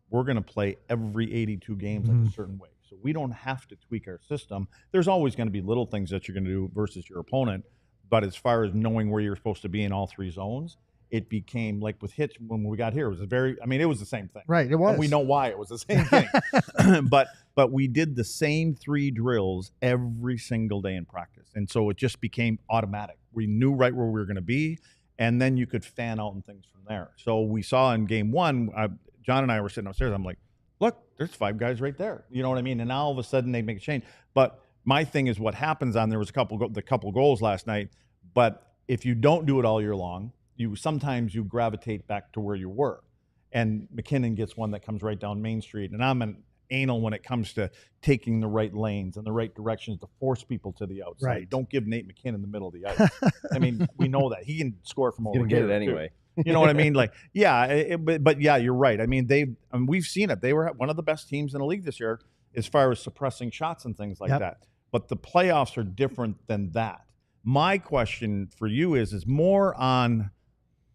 we're going to play every 82 games like a certain way. So we don't have to tweak our system. There's always going to be little things that you're going to do versus your opponent. But as far as knowing where you're supposed to be in all 3 zones, it became like with Hitch when we got here, it was it was the same thing. Right, it was. And we know why it was the same thing. But we did the same 3 drills every single day in practice. And so it just became automatic. We knew right where we were going to be, and then you could fan out and things from there. So we saw in Game 1, John and I were sitting upstairs. I'm like, look, there's 5 guys right there. You know what I mean? And now all of a sudden they make a change. But my thing is what happens there was the couple goals last night. But if you don't do it all year long, sometimes you gravitate back to where you were. And MacKinnon gets one that comes right down Main Street. And I'm an anal when it comes to taking the right lanes and the right directions to force people to the outside. Right. Don't give Nate MacKinnon the middle of the ice. I mean, we know that. He can score from over here. Get it anyway. Too. You know what I mean? Like, yeah, but yeah, you're right. I mean, we've seen it. They were one of the best teams in the league this year as far as suppressing shots and things like that. But the playoffs are different than that. My question for you is more on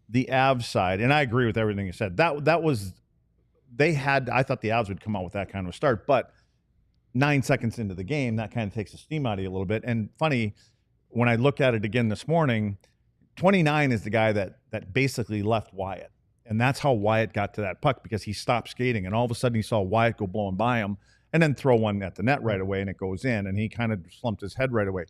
the Avs side, and I agree with everything you said. That was I thought the Avs would come out with that kind of a start, but 9 seconds into the game, that kind of takes the steam out of you a little bit. And funny, when I looked at it again this morning, 29 is the guy that basically left Wyatt, and that's how Wyatt got to that puck, because he stopped skating, and all of a sudden he saw Wyatt go blowing by him, and then throw one at the net right away, and it goes in, and he kind of slumped his head right away.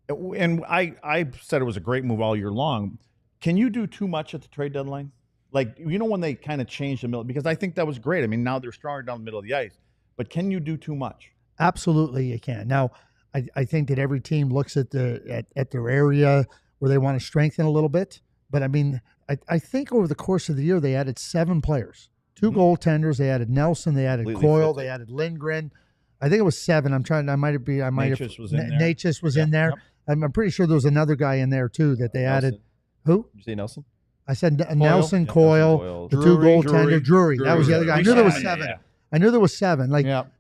And I said it was a great move all year long. Can you do too much at the trade deadline? Like, you know, when they kind of changed the middle, because I think that was great. I mean, now they're stronger down the middle of the ice, but can you do too much? Absolutely, you can. Now, I think that every team looks at their area where they want to strengthen a little bit. But I mean, I think over the course of the year, they added 7 players, 2 goaltenders. They added Nelson, they added Coyle, they added Lindgren. I think it was 7. Natchez was in there. Natchez was in there. Yep. I'm pretty sure there was another guy in there too that they added. Who? Did you say Nelson? I said Nelson, Coyle, the 2 goaltender, Drury. That was the other guy. I knew there was 7. I knew there was 7.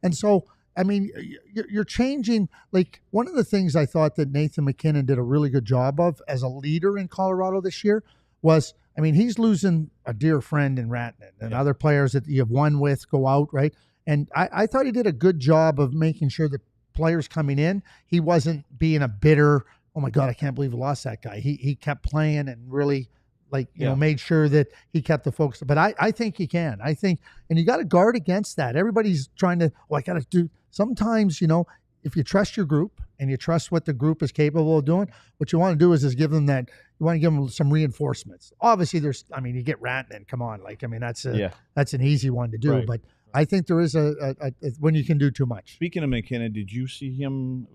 And so I mean, you're changing. Like, one of the things I thought that Nathan MacKinnon did a really good job of as a leader in Colorado this year was, I mean, he's losing a dear friend in Rantanen, and other players that you have won with go out, right? And I thought he did a good job of making sure that players coming in, he wasn't being a bitter, oh my God, I can't believe we lost that guy. He kept playing and really, like, you know, made sure that he kept the focus. But I think he can. I think, and you got to guard against that. Everybody's trying to, I got to do, sometimes, you know, if you trust your group and you trust what the group is capable of doing, what you want to do is give them that, you want to give them some reinforcements. Obviously, you get Rantanen, come on. Like, I mean, that's an easy one to do. Right. But I think there is a when you can do too much. Speaking of MacKinnon, did you see him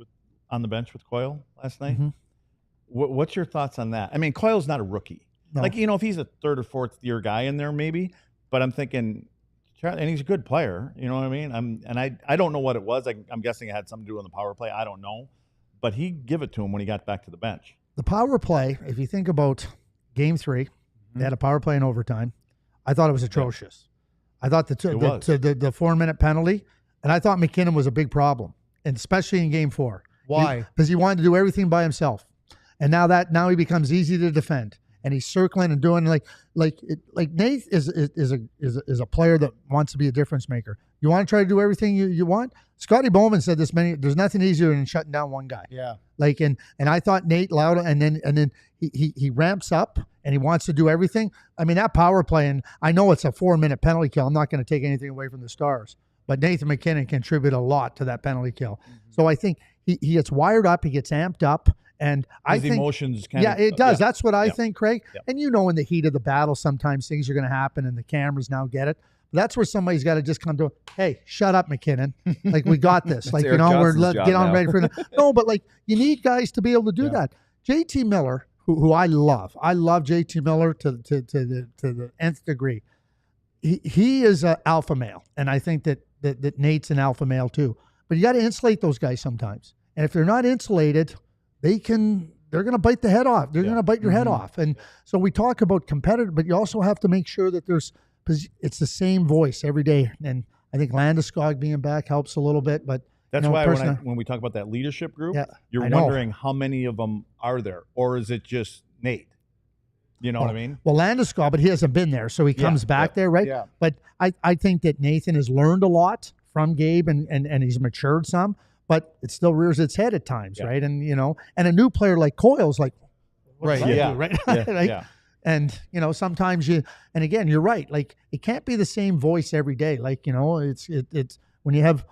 on the bench with Coyle last night? Mm-hmm. What's your thoughts on that? I mean, Coyle's not a rookie. No. Like, you know, if he's a third or fourth year guy in there, maybe. But I'm thinking, and he's a good player. You know what I mean? I don't know what it was. I'm guessing it had something to do with the power play. I don't know. But he give it to him when he got back to the bench. The power play, if you think about Game 3, they had a power play in overtime. I thought it was atrocious. I thought the 4-minute penalty, and I thought MacKinnon was a big problem, and especially in Game 4. Why? Because he wanted to do everything by himself, and now he becomes easy to defend, and he's circling and doing like Nate is a player that wants to be a difference maker. You want to try to do everything you want. Scotty Bowman said this there's nothing easier than shutting down one guy. Yeah. Like, and I thought Nate loud, and then he ramps up and he wants to do everything. I mean, that power play, and I know it's a 4-minute penalty kill. I'm not going to take anything away from the Stars, but Nathan MacKinnon contributed a lot to that penalty kill. Mm-hmm. So I think he gets wired up, he gets amped up, and I think emotions it does. That's what I think, Craig. Yeah. And you know, in the heat of the battle, sometimes things are going to happen, and the cameras now get it. That's where somebody's got to just come to, hey, shut up, MacKinnon. Like, we got this. Like, you know, get on ready for it. No, but like, you need guys to be able to do that. JT Miller, who I love JT Miller to the nth degree. He is an alpha male, and I think that Nate's an alpha male too. But you got to insulate those guys sometimes. And if they're not insulated, they're going to bite the head off. They're going to bite your head off. And so we talk about competitive, but you also have to make sure that because it's the same voice every day. And I think Landeskog being back helps a little bit, but that's why when we talk about that leadership group, you're wondering how many of them are there, or is it just Nate? You know what I mean? Well, Landeskog, but he hasn't been there, so he comes back there, right? Yeah. But I think that Nathan has learned a lot from Gabe, and he's matured some, but it still rears its head at times, right? And, you know, and a new player like Coyle's like, right? Yeah. And, you know, sometimes and again, you're right. Like, it can't be the same voice every day. Like, you know, it's when you have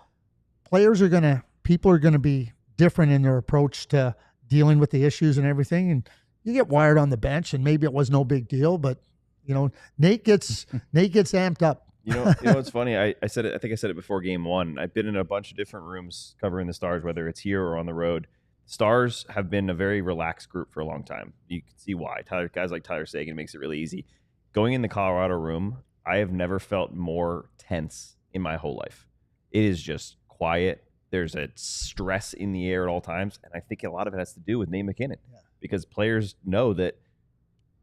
people are going to be different in their approach to dealing with the issues and everything. And you get wired on the bench, and maybe it was no big deal, but, you know, Nate gets amped up. You know what's funny? I said it. I think I said it before Game 1. I've been in a bunch of different rooms covering the Stars, whether it's here or on the road. Stars have been a very relaxed group for a long time. You can see why. Guys like Tyler Seguin makes it really easy. Going in the Colorado room, I have never felt more tense in my whole life. It is just quiet. There's a stress in the air at all times, and I think a lot of it has to do with Nate MacKinnon, because players know that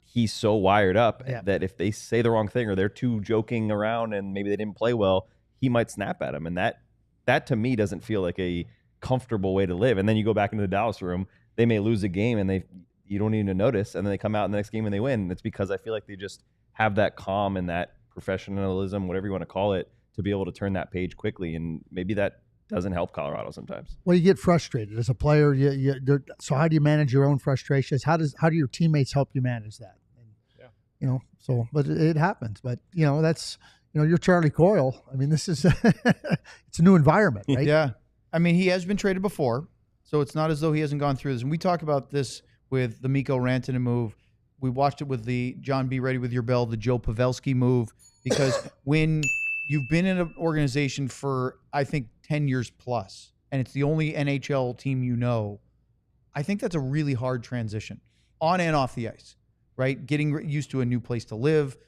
he's so wired up that if they say the wrong thing or they're too joking around and maybe they didn't play well, he might snap at them, and that to me doesn't feel like a comfortable way to live. And then you go back into the Dallas room, they may lose a game and you don't even notice, and then they come out in the next game and they win. It's because I feel like they just have that calm and that professionalism, whatever you want to call it, to be able to turn that page quickly. And maybe that doesn't help Colorado sometimes. Well, you get frustrated as a player. So how do you manage your own frustrations? How do your teammates help you manage that? And, you know, so, but it happens. But, you know, that's, you know, you're Charlie Coyle. I mean, this is it's a new environment, right? Yeah. I mean, he has been traded before, so it's not as though he hasn't gone through this. And we talk about this with the Mikko Rantanen move. We watched it with the John B. Ready with Your Bell, the Joe Pavelski move, because when you've been in an organization for, I think, 10 years plus, and it's the only NHL team you know, I think that's a really hard transition on and off the ice, right? Getting used to a new place to live,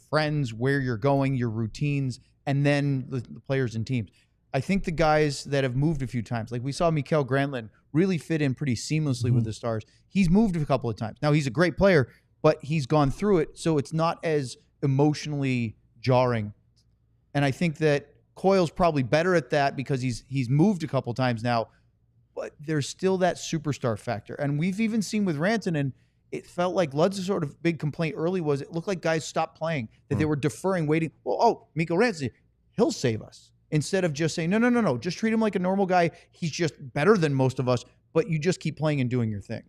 friends, where you're going, your routines, and then the players and teams. I think the guys that have moved a few times, like we saw Mikael Granlund really fit in pretty seamlessly with the Stars. He's moved a couple of times. Now, he's a great player, but he's gone through it, so it's not as emotionally jarring. And I think that Coyle's probably better at that because he's moved a couple times now, but there's still that superstar factor. And we've even seen with Rantanen, it felt like Luds' sort of big complaint early was it looked like guys stopped playing, that they were deferring, waiting. Well, oh, Mikko Rantanen, he'll save us. Instead of just saying, no, just treat him like a normal guy. He's just better than most of us, but you just keep playing and doing your thing.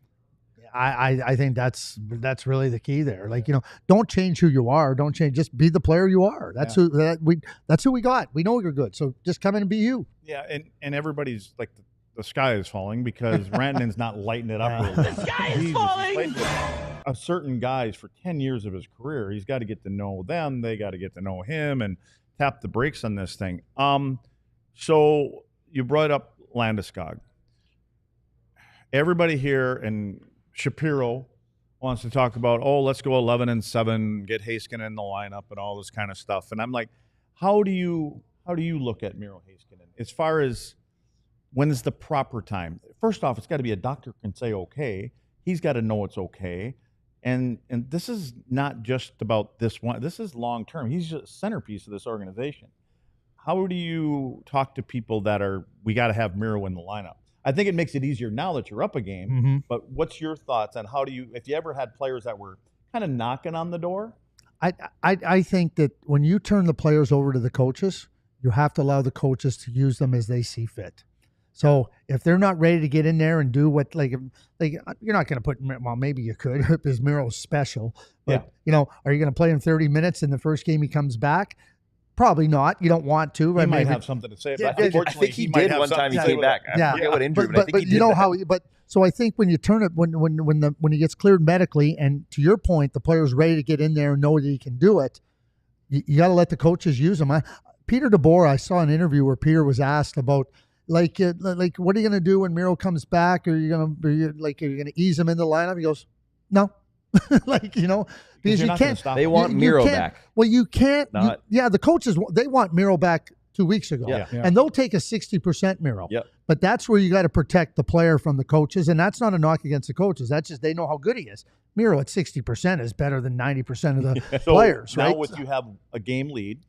I think that's really the key there. Like, don't change who you are. Don't change. Just be the player you are. That's who we got. We know you're good. So just come in and be you. Yeah, and everybody's like the sky is falling because Rantanen's not lighting it up. Really. The sky is falling. He's played with a certain guys for 10 years of his career. He's got to get to know them. They got to get to know him and tap the brakes on this thing. So you brought up Landeskog. Everybody here and Shapiro wants to talk about, let's go 11-7, get Heiskanen in the lineup and all this kind of stuff. And I'm like, how do you look at Miro Heiskanen as far as when is the proper time? First off, it's got to be a doctor can say okay. He's got to know it's okay. And this is not just about this one. This is long term. He's a centerpiece of this organization. How do you talk to people that we got to have Miro in the lineup? I think it makes it easier now that you're up a game, but what's your thoughts on if you ever had players that were kind of knocking on the door? I think that when you turn the players over to the coaches, you have to allow the coaches to use them as they see fit. So if they're not ready to get in there and do what, like you're not going to put, well, maybe you could because Miro's special, but are you going to play him 30 minutes in the first game he comes back? Probably not. You don't want to. He might have something to say. But unfortunately, I think he did one time he came back. I forget what injury, but I think he did. So I think when you turn it, when he gets cleared medically, and to your point, the player's ready to get in there and know that he can do it, you got to let the coaches use him. Peter DeBoer, I saw an interview where Peter was asked about like what are you going to do when Miro comes back? Are you going to ease him in the lineup? He goes, no. Because you can't. They want Miro back. Well, you can't. The coaches, they want Miro back 2 weeks ago. Yeah. And they'll take a 60% Miro. Yep. But that's where you got to protect the player from the coaches. And that's not a knock against the coaches. That's just they know how good he is. Miro at 60% is better than 90% of the players, right? Now, you have a game lead,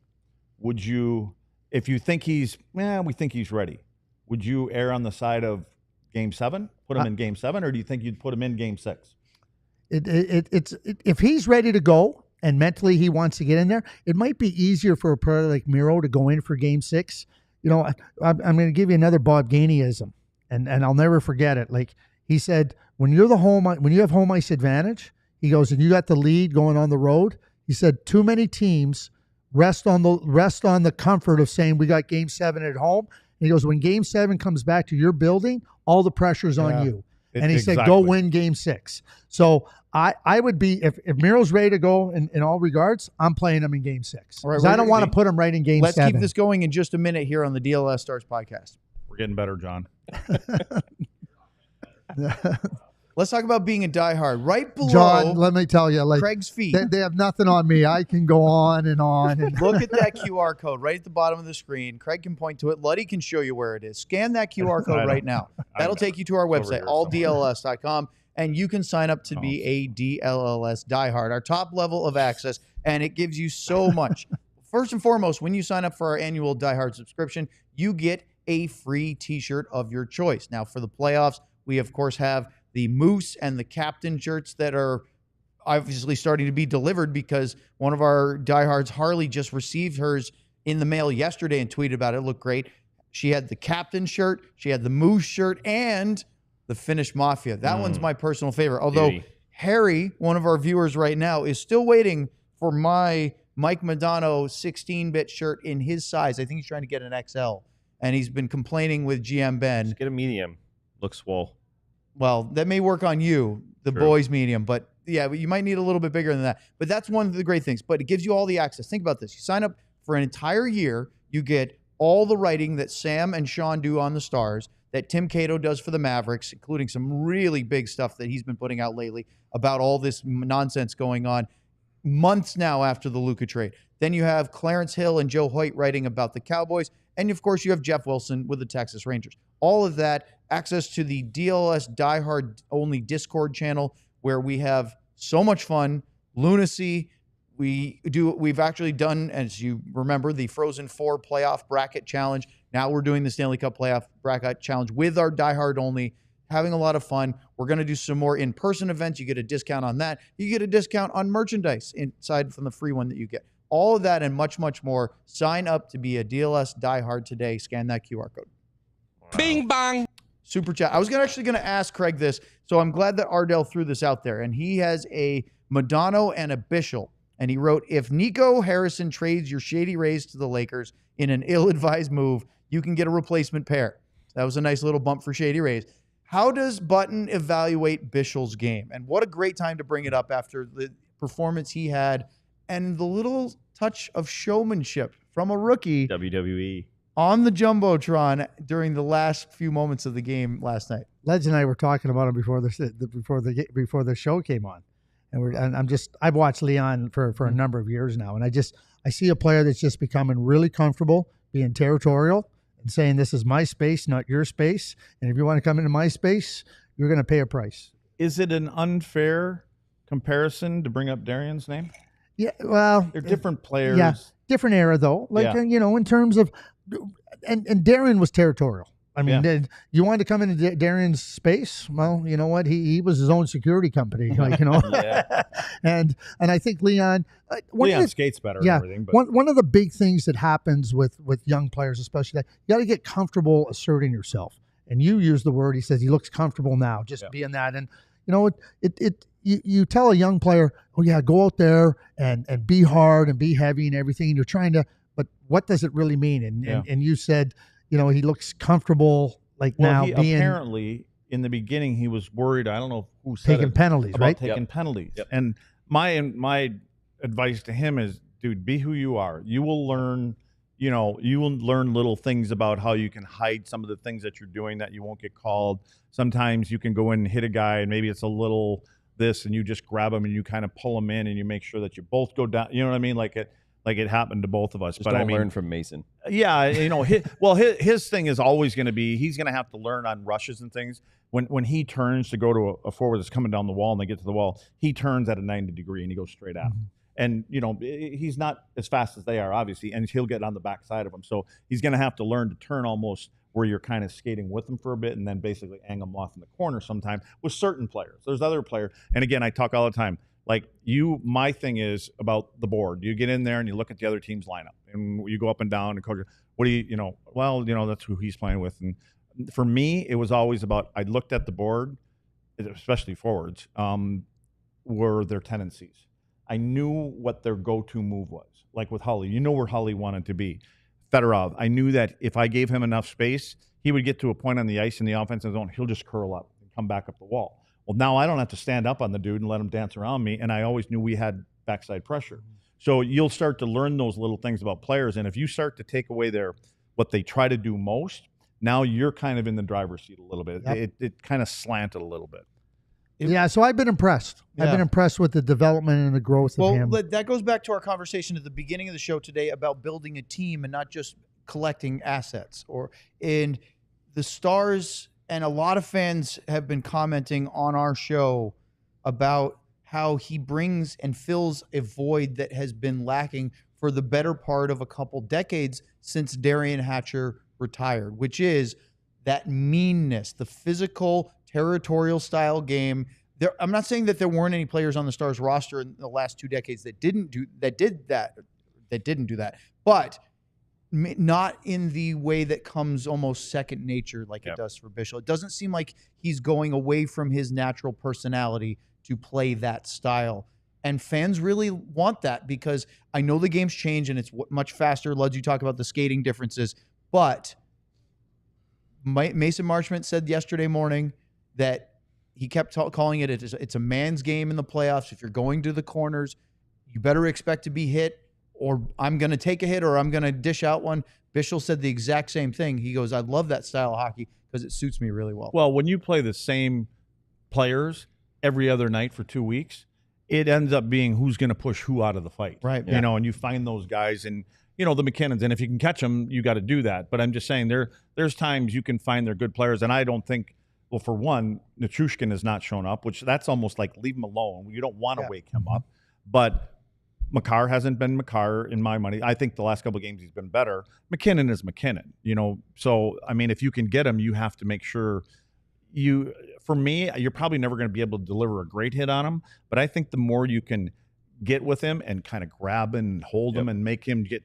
would you, if you think we think he's ready, would you err on the side of Game 7, put him in Game 7, or do you think you'd put him in Game 6? If he's ready to go and mentally he wants to get in there, it might be easier for a player like Miro to go in for Game 6. I'm going to give you another Bob Gaineyism, and I'll never forget it. Like he said, when you have home ice advantage, he goes, and you got the lead going on the road. He said, too many teams rest on the comfort of saying we got Game 7 at home. And he goes, when Game 7 comes back to your building, all the pressure's on you. And he said, go win Game 6. So I would be, if Miro's ready to go in all regards, I'm playing him in Game 6. Because I don't want to put him right in Game 7. Let's keep this going in just a minute here on the DLLS Stars Podcast. We're getting better, John. Let's talk about being a diehard. Right below John, let me tell you, Craig's feet. They have nothing on me. I can go on and on. Look at that QR code right at the bottom of the screen. Craig can point to it. Luddy can show you where it is. Scan that QR code right now. That'll take you to our website, alldlls.com, and you can sign up to be a DLLS diehard, our top level of access, and it gives you so much. First and foremost, when you sign up for our annual diehard subscription, you get a free T-shirt of your choice. Now, for the playoffs, we, of course, have the Moose and the Captain shirts that are obviously starting to be delivered because one of our diehards, Harley, just received hers in the mail yesterday and tweeted about it. It looked great. She had the Captain shirt, she had the Moose shirt, and the Finnish Mafia. That one's my personal favorite. Although Harry, one of our viewers right now, is still waiting for my Mike Modano 16-bit shirt in his size. I think he's trying to get an XL, and he's been complaining with GM Ben. Just get a medium. Looks swole. Well, that may work on you, the boys medium, but yeah, you might need a little bit bigger than that. But that's one of the great things. But it gives you all the access. Think about this. You sign up for an entire year. You get all the writing that Sam and Sean do on the Stars, that Tim Cato does for the Mavericks, including some really big stuff that he's been putting out lately about all this nonsense going on months now after the Luka trade. Then you have Clarence Hill and Joe Hoyt writing about the Cowboys. And, of course, you have Jeff Wilson with the Texas Rangers. All of that, access to the DLS Diehard only Discord channel where we have so much fun, lunacy, We've actually done, as you remember, the Frozen Four playoff bracket challenge. Now we're doing the Stanley Cup playoff bracket challenge with our diehard only. Having a lot of fun. We're going to do some more in-person events. You get a discount on that. You get a discount on merchandise inside from the free one that you get. All of that and much, much more. Sign up to be a DLS diehard today. Scan that QR code. Wow. Bing bong. Super chat. I was actually going to ask Craig this, so I'm glad that Ardell threw this out there. And he has a Modano and a Bichsel. And he wrote, if Nico Harrison trades your Shady Rays to the Lakers in an ill-advised move, you can get a replacement pair. That was a nice little bump for Shady Rays. How does Button evaluate Bichel's game? And what a great time to bring it up after the performance he had and the little touch of showmanship from a rookie WWE on the Jumbotron during the last few moments of the game last night. Ledge and I were talking about him before the show came on, and I've watched Lian for a number of years now, and I see a player that's just becoming really comfortable being territorial and saying this is my space, not your space, and if you want to come into my space, you're going to pay a price. Is it an unfair comparison to bring up Darian's name? Yeah, well, They're different players. Yeah, different era though. Like in terms of, and Darian was territorial. I mean, you wanted to come into Darian's space? Well, you know what? He was his own security company, like, and I think Lian skates better. And everything, but one of the big things that happens with young players, especially, that you got to get comfortable asserting yourself. And you use the word. He says he looks comfortable now, just being that. And you tell a young player, oh yeah, go out there and be hard and be heavy and everything. And you're trying to, but what does it really mean? And you said, he looks comfortable now. Apparently, in the beginning, he was worried. I don't know who said taking penalties, about right? Taking penalties. Yep. And my advice to him is, dude, be who you are. You will learn. You will learn little things about how you can hide some of the things that you're doing that you won't get called. Sometimes you can go in and hit a guy, and maybe it's a little this, and you just grab him and you kind of pull him in, and you make sure that you both go down. You know what I mean? Like it happened to both of us. But don't learn from Mason. Yeah, his thing is always going to be, he's going to have to learn on rushes and things. When he turns to go to a forward that's coming down the wall and they get to the wall, he turns at a 90 degree and he goes straight at him. And, he's not as fast as they are, obviously, and he'll get on the backside of them. So he's going to have to learn to turn almost where you're kind of skating with them for a bit and then basically hang them off in the corner sometime with certain players. There's other players. And again, I talk all the time. My thing is about the board. You get in there and you look at the other team's lineup and you go up and down and coach, what do that's who he's playing with. And for me, it was always about, I looked at the board, especially forwards, were their tendencies. I knew what their go-to move was. Like with Hully, where Hully wanted to be. Fedorov, I knew that if I gave him enough space, he would get to a point on the ice in the offensive zone, he'll just curl up and come back up the wall. Well, now I don't have to stand up on the dude and let him dance around me, and I always knew we had backside pressure. So you'll start to learn those little things about players, and if you start to take away what they try to do most, now you're kind of in the driver's seat a little bit. Yep. It kind of slanted a little bit. So I've been impressed. Yeah. I've been impressed with the development and the growth of him. Well, that goes back to our conversation at the beginning of the show today about building a team and not just collecting assets. And the Stars and a lot of fans have been commenting on our show about how he brings and fills a void that has been lacking for the better part of a couple decades since Darian Hatcher retired, which is that meanness, the physical, territorial style game. I'm not saying that there weren't any players on the Stars roster in the last 2 decades that didn't do that, but not in the way that comes almost second nature like it does for Bichsel. It doesn't seem like he's going away from his natural personality to play that style. And fans really want that because I know the game's changed and it's much faster. Luds, you talk about the skating differences, but Mason Marchment said yesterday morning that he kept calling it's a man's game in the playoffs. If you're going to the corners, you better expect to be hit, or I'm going to take a hit, or I'm going to dish out one. Bichsel said the exact same thing. He goes, I love that style of hockey because it suits me really well. Well, when you play the same players every other night for 2 weeks, it ends up being who's going to push who out of the fight. Right. And you find those guys and, the MacKinnons, and if you can catch them, you got to do that. But I'm just saying there's times you can find they're good players, and I don't think, well, for one, Nichushkin has not shown up, which that's almost like leave him alone. You don't want to wake him up. But Makar hasn't been Makar in my money. I think the last couple of games he's been better. MacKinnon is MacKinnon, So, I mean, if you can get him, you have to make sure for me, you're probably never going to be able to deliver a great hit on him. But I think the more you can get with him and kind of grab and hold him and make him get,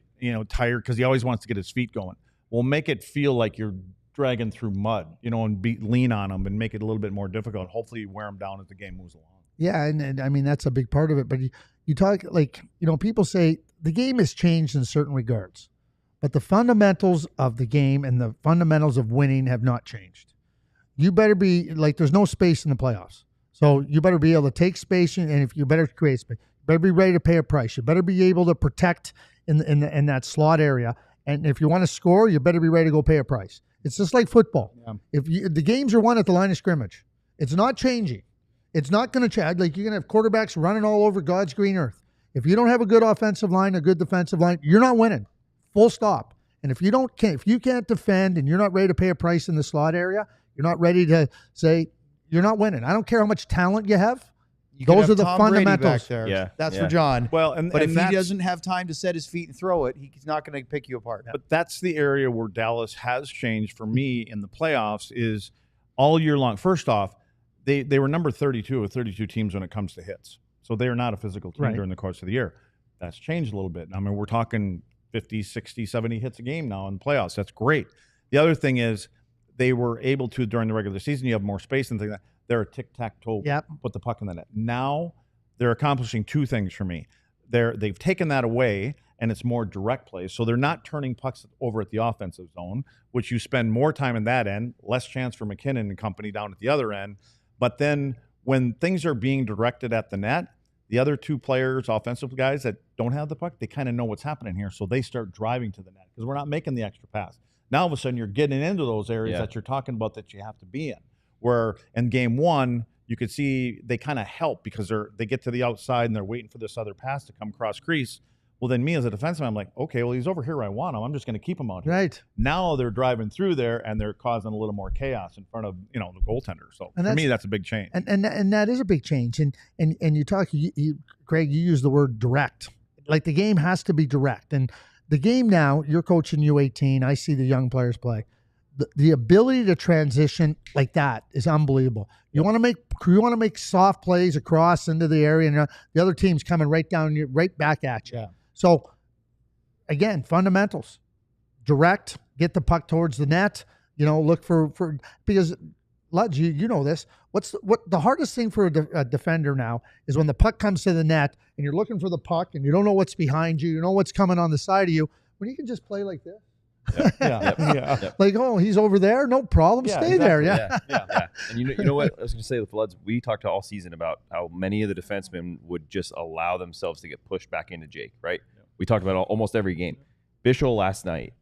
tired because he always wants to get his feet going. We'll make it feel like you're dragging through mud, and lean on him and make it a little bit more difficult. Hopefully you wear him down as the game moves along. Yeah, and I mean, that's a big part of it. But you talk people say the game has changed in certain regards, but the fundamentals of the game and the fundamentals of winning have not changed. You better be there's no space in the playoffs. So you better be able to take space, and if you better create space, you better be ready to pay a price. You better be able to protect in that slot area. And if you want to score, you better be ready to go pay a price. It's just like football. Yeah. The games are won at the line of scrimmage. It's not changing. It's not going to change. You're going to have quarterbacks running all over God's green earth. If you don't have a good offensive line, a good defensive line, you're not winning. Full stop. And if you can't defend and you're not ready to pay a price in the slot area, you're not ready to say you're not winning. I don't care how much talent you have. Those are the Tom Brady fundamentals. back there. Yeah, that's for John. Well, but if he doesn't have time to set his feet and throw it, he's not going to pick you apart. But that's the area where Dallas has changed for me in the playoffs is all year long. First off, they were number 32 of 32 teams when it comes to hits. So they are not a physical team during the course of the year. That's changed a little bit. I mean, we're talking 50, 60, 70 hits a game now in the playoffs. That's great. The other thing is they were able to, during the regular season, you have more space and things like that. They're a tic-tac-toe, put the puck in the net. Now they're accomplishing two things for me. They've taken that away, and it's more direct plays. So they're not turning pucks over at the offensive zone, which you spend more time in that end, less chance for MacKinnon and company down at the other end. But then when things are being directed at the net, the other two players, offensive guys that don't have the puck, they kind of know what's happening here. So they start driving to the net because we're not making the extra pass. Now all of a sudden you're getting into those areas that you're talking about that you have to be in. Where in game one, you could see they kind of help because they get to the outside and they're waiting for this other pass to come cross crease. Well, then me as a defenseman, I'm like, okay, well, he's over here where I want him. I'm just going to keep him out here. Right. Now they're driving through there and they're causing a little more chaos in front of, the goaltender. So for me, that's a big change. And that is a big change. And you talk, Craig, you use the word direct. Like the game has to be direct. And the game now, you're coaching U18. I see the young players play. The ability to transition like that is unbelievable. You want to make soft plays across into the area, and the other team's coming right back at you. Yeah. So again, fundamentals: direct, get the puck towards the net. Look for because Luds, you know this. What the hardest thing for a defender now is when the puck comes to the net and you're looking for the puck and you don't know what's behind you, you know what's coming on the side of you. When you can just play like this. Yep. Like, oh, he's over there, no problem. Stay there. Yeah. And you know what I was going to say with Luds, we talked all season about how many of the defensemen would just allow themselves to get pushed back into Jake, right? We talked about almost every game. Bichsel last night,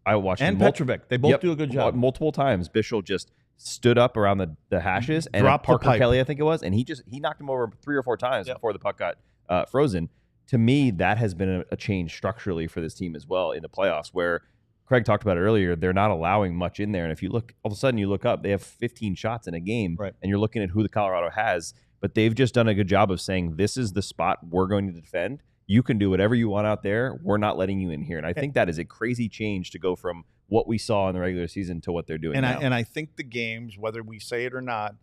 I watched him. And Petrovic, they both do a good job. Multiple times, Bichsel just stood up around the hashes and dropped Parker Kelly, I think it was, and he knocked him over 3 or 4 times before the puck got frozen. To me, that has been a change structurally for this team as well in the playoffs, where Craig talked about it earlier. They're not allowing much in there. And if you look, all of a sudden you look up, they have 15 shots in a game, and you're looking at who the Colorado has. But they've just done a good job of saying, this is the spot we're going to defend. You can do whatever you want out there. We're not letting you in here. And I think that is a crazy change to go from what we saw in the regular season to what they're doing now. And I think the games, whether we say it or not,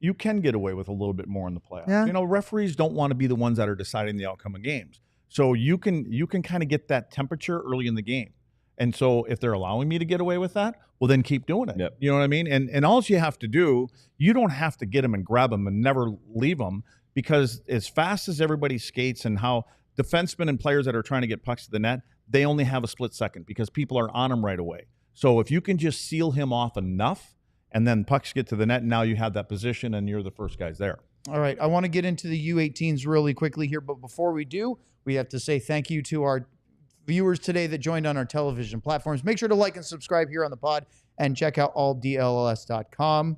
you can get away with a little bit more in the playoffs. Yeah. Referees don't want to be the ones that are deciding the outcome of games. So you can kind of get that temperature early in the game. And so if they're allowing me to get away with that, well, then keep doing it. Yep. You know what I mean? And all you have to do, you don't have to get them and grab them and never leave them, because as fast as everybody skates and how defensemen and players that are trying to get pucks to the net, they only have a split second because people are on them right away. So if you can just seal him off enough and then pucks get to the net, and now you have that position and you're the first guys there. All right. I want to get into the U18s really quickly here. But before we do, we have to say thank you to our viewers today that joined on our television platforms. Make sure to like and subscribe here on the pod and check out alldlls.com.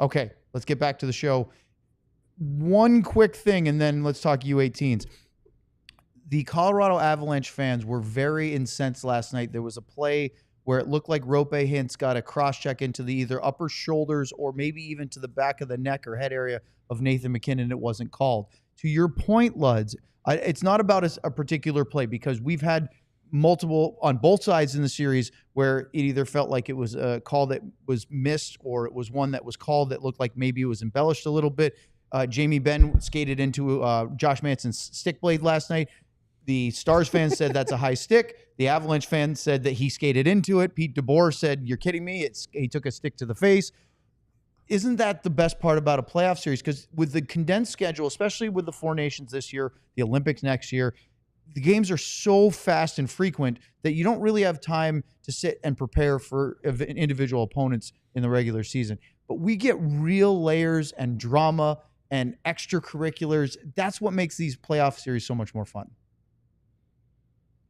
Okay, let's get back to the show. One quick thing, and then let's talk U18s. The Colorado Avalanche fans were very incensed last night. There was a play where it looked like Rope Hintz got a cross-check into the either upper shoulders or maybe even to the back of the neck or head area of Nathan MacKinnon. It wasn't called. To your point, Luds, It's not about a particular play, because we've had multiple on both sides in the series where it either felt like it was a call that was missed, or it was one that was called that looked like maybe it was embellished a little bit. Jamie Benn skated into Josh Manson's stick blade last night. The Stars fans said that's a high stick. The Avalanche fans said that he skated into it. Pete DeBoer said, "You're kidding me. He took a stick to the face." Isn't that the best part about a playoff series? Because with the condensed schedule, especially with the Four Nations this year, the Olympics next year, the games are so fast and frequent that you don't really have time to sit and prepare for individual opponents in the regular season. But we get real layers and drama and extracurriculars. That's what makes these playoff series so much more fun.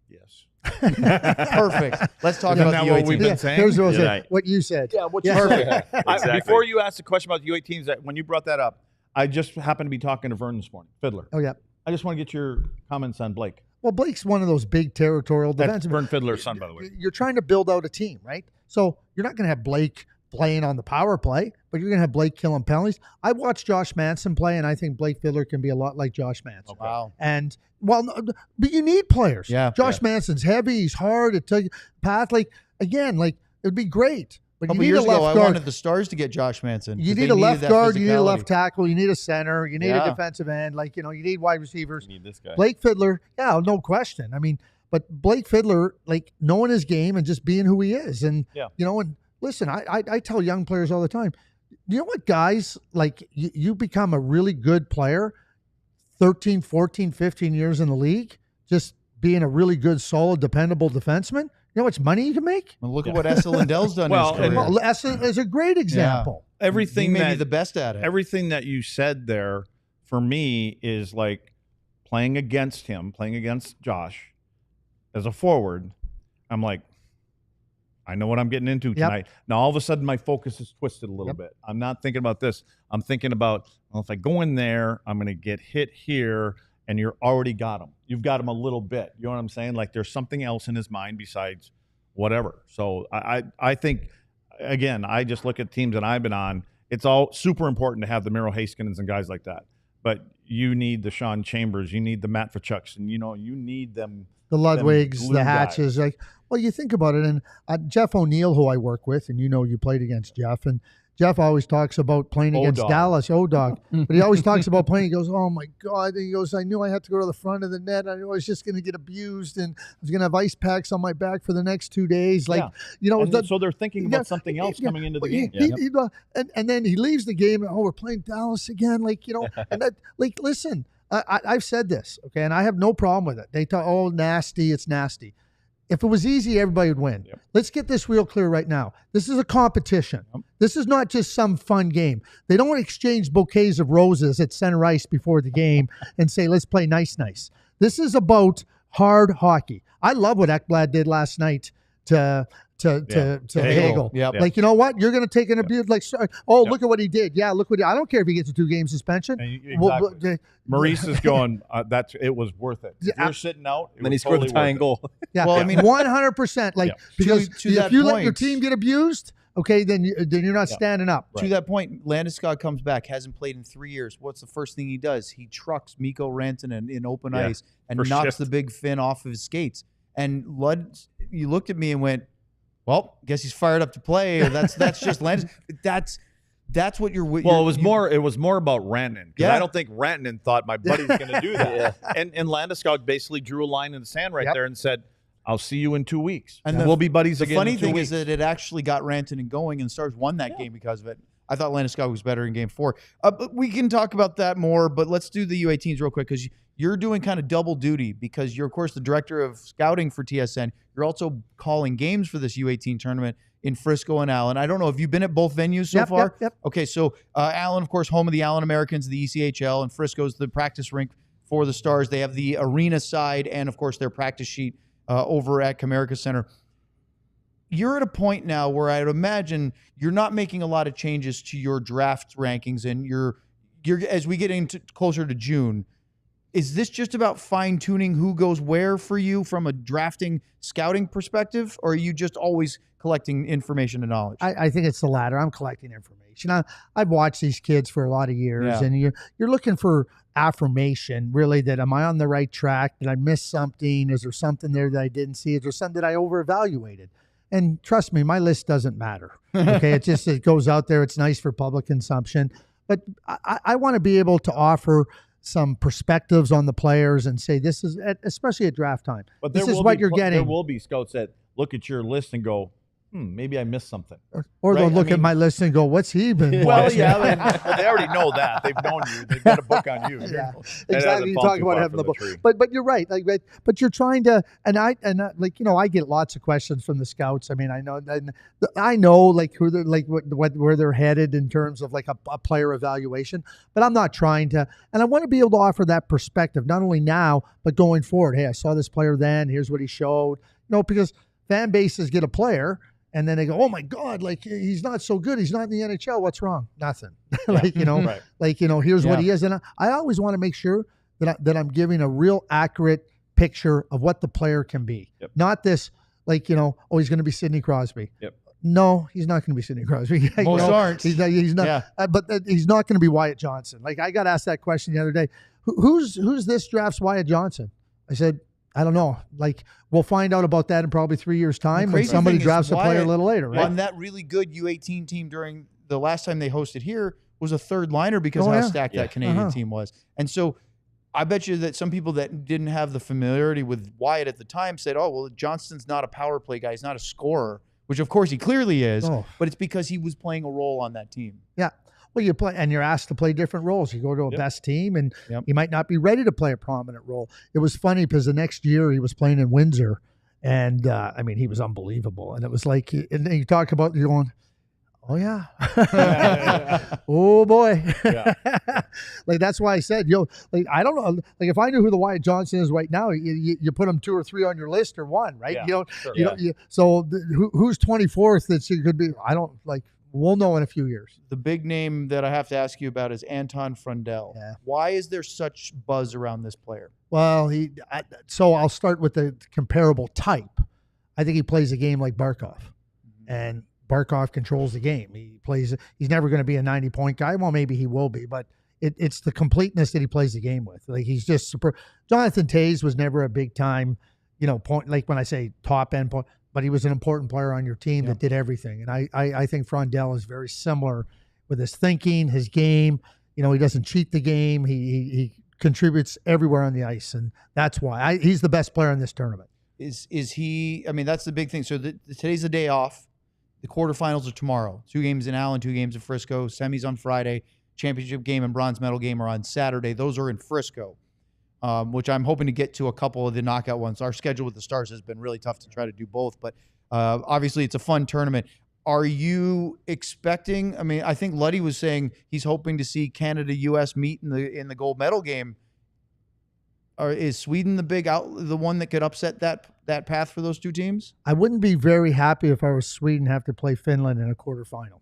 Yes. Perfect. Let's talk Isn't about that the what U18. we've been saying? Here's what, I Yeah. said, what you said. Yeah, what you said. Exactly. Before you asked the question about the U18s, when you brought that up, I just happened to be talking to Vern this morning, Fiddler. Oh, yeah. I just want to get your comments on Blake. Well, Blake's one of those big territorial That's defensemen. Vern Fiddler's son, by the way. You're trying to build out a team, right? So you're not going to have Blake playing on the power play, but you're going to have Blake killing penalties. I watched Josh Manson play, and I think Blake Fiddler can be a lot like Josh Manson. Okay. Wow. And, well, but you need players. Yeah. Josh Manson's heavy. He's hard. It took path. Like, again, like, it'd be great. But A couple you need years a left ago, I guard. wanted the Stars to get Josh Manson. You 'cause need they a needed left that guard. You need a physicality. left tackle. You need a center. You need Yeah. a defensive end. Like, you need wide receivers. You need this guy. Blake Fiddler, yeah, no question. I mean, but Blake Fiddler, like, knowing his game and just being who he is. And, and listen, I tell young players all the time, you know what, guys, like, you become a really good player 13, 14, 15 years in the league, just being a really good, solid, dependable defenseman. You know how much money you can make? Well, look at what Essa Lindell's done Well, in his career. Well, Essa is a great example. Everything he may be that the best at it. everything that you said there for me is like playing against him, playing against Josh as a forward. I'm like, I know what I'm getting into tonight. Now, all of a sudden, my focus is twisted a little bit. I'm not thinking about this. I'm thinking about, well, if I go in there, I'm going to get hit here, and you're already got him. You've got him a little bit. You know what I'm saying? Like there's something else in his mind besides whatever. So I think, again, I just look at teams that I've been on. It's all super important to have the Miro Haskins and guys like that. But you need the Sean Chambers. You need the Matt Tkachuk, and, you need them. The Ludwigs, glue the Hatches, guys. like, well, you think about it, and Jeff O'Neill, who I work with, and you played against Jeff, and Jeff always talks about playing against O-Dog. Dallas, O-Dog, but he always talks about playing. He goes, "Oh my God!" He goes, "I knew I had to go to the front of the net. I knew I was just going to get abused, and I was going to have ice packs on my back for the next 2 days." Like, And so they're thinking about something else coming into the game. And then he leaves the game, and we're playing Dallas again. Like, and that, like, listen, I've said this, okay, and I have no problem with it. They talk, oh, nasty, it's nasty. If it was easy, everybody would win. Yep. Let's get this real clear right now. This is a competition. This is not just some fun game. They don't exchange bouquets of roses at center ice before the game and say, let's play nice. This is about hard hockey. I love what Ekblad did last night to Hagel. Yep. Like, you know what? You're going to take an abuse. Like, look at what he did. Yeah, look what I don't care if he gets a 2-game suspension. Exactly. Maurice is going, it was worth it. If you're sitting out, And then he scored the tying goal. Yeah, Well, I mean, 100%. Like, because to if that you let your point- team get abused, okay, then you're not standing up. To that point, Landeskog comes back, hasn't played in 3 years. What's the first thing he does? He trucks Mikko Rantanen in open ice and first knocks shift. the big fin off of his skates. And Luds, you looked at me and went, well, guess he's fired up to play. Or that's just Landeskog. That's what you're. Well, it was more about Rantanen, because Yeah. I don't think Rantanen thought my buddy's going to do that. And Landeskog basically drew a line in the sand right there and said, "I'll see you in 2 weeks, And and we'll be buddies The again." funny in 2 thing weeks. is that it actually got Rantanen going, and Stars won that game because of it. I thought Landeskog was better in Game 4. But we can talk about that more. But let's do the U18s real quick, because you're doing kind of double duty, because you're, of course, the director of scouting for TSN. You're also calling games for this U18 tournament in Frisco and Allen. I don't know. Have you been at both venues so far? Yep. Okay, so Allen, of course, home of the Allen Americans, the ECHL, and Frisco's the practice rink for the Stars. They have the arena side and, of course, their practice sheet over at Comerica Center. You're at a point now where I'd imagine you're not making a lot of changes to your draft rankings, and you're as we get into closer to June. Is this just about fine-tuning who goes where for you from a drafting, scouting perspective, or are you just always collecting information and knowledge? I think it's the latter. I'm collecting information. I've watched these kids for a lot of years, and you're looking for affirmation, really, that am I on the right track? Did I miss something? Is there something there that I didn't see? Is there something that I over-evaluated? And trust me, my list doesn't matter. Okay, it goes out there. It's nice for public consumption. But I want to be able to offer some perspectives on the players and say this is, especially at draft time, But this is what you're getting. There will be scouts that look at your list and go, maybe I missed something. Or they'll look at my list and go, what's he been watching? Well, they already know that. They've known you. They've got a book on you. Yeah, It exactly. hasn't You fallen talk too about far having the from book, tree. but you're right. But you're trying to, I get lots of questions from the scouts. I mean, I know like who they're like where they're headed in terms of like a player evaluation. But I'm not trying to, and I want to be able to offer that perspective not only now but going forward. Hey, I saw this player then. Here's what he showed. Because fan bases get a player. And then they go, oh my God, like he's not so good. He's not in the NHL. What's wrong? Nothing. Here's what he is. And I always want to make sure that I'm giving a real accurate picture of what the player can be. Yep. Not this, he's going to be Sidney Crosby. Yep. No, he's not going to be Sidney Crosby. Most aren't. He's not. Yeah. But he's not going to be Wyatt Johnson. Like I got asked that question the other day. Who's this draft's Wyatt Johnson? I said, I don't know. Like we'll find out about that in probably 3 years' time when somebody drafts a player a little later, right? On that really good U18 team during the last time they hosted here was a third liner because of how stacked that Canadian team was. And so I bet you that some people that didn't have the familiarity with Wyatt at the time said, oh, well, Johnston's not a power play guy. He's not a scorer, which of course he clearly is, but it's because he was playing a role on that team. Yeah. Well, you play, and you're asked to play different roles. You go to a best team, and you might not be ready to play a prominent role. It was funny because the next year he was playing in Windsor, and he was unbelievable. And it was like, and then you talk about you're going, oh yeah, oh boy, like that's why I said, I don't know, like if I knew who the Wyatt Johnson is right now, you put him 2 or 3 on your list or 1, right? So who's 24th that you could be? I don't like. We'll know in a few years. The big name that I have to ask you about is Anton Frundell. Yeah. Why is there such buzz around this player? Well, so I'll start with the comparable type. I think he plays a game like Barkov, and Barkov controls the game. He's never going to be a 90-point guy. Well, maybe he will be, but it's the completeness that he plays the game with. Like he's just super. Jonathan Toews was never a big time, point. Like when I say top end point. But he was an important player on your team that did everything. And I think Frundell is very similar with his thinking, his game. He doesn't cheat the game. He contributes everywhere on the ice. And that's why he's the best player in this tournament. Is he, that's the big thing. So today's the day off. The quarterfinals are tomorrow. 2 games in Allen, 2 games in Frisco. Semis on Friday. Championship game and bronze medal game are on Saturday. Those are in Frisco. Which I'm hoping to get to a couple of the knockout ones. Our schedule with the Stars has been really tough to try to do both, but obviously it's a fun tournament. Are you expecting? I think Luddy was saying he's hoping to see Canada-U.S. meet in the gold medal game. Is Sweden the one that could upset that path for those 2 teams? I wouldn't be very happy if I was Sweden have to play Finland in a quarterfinal.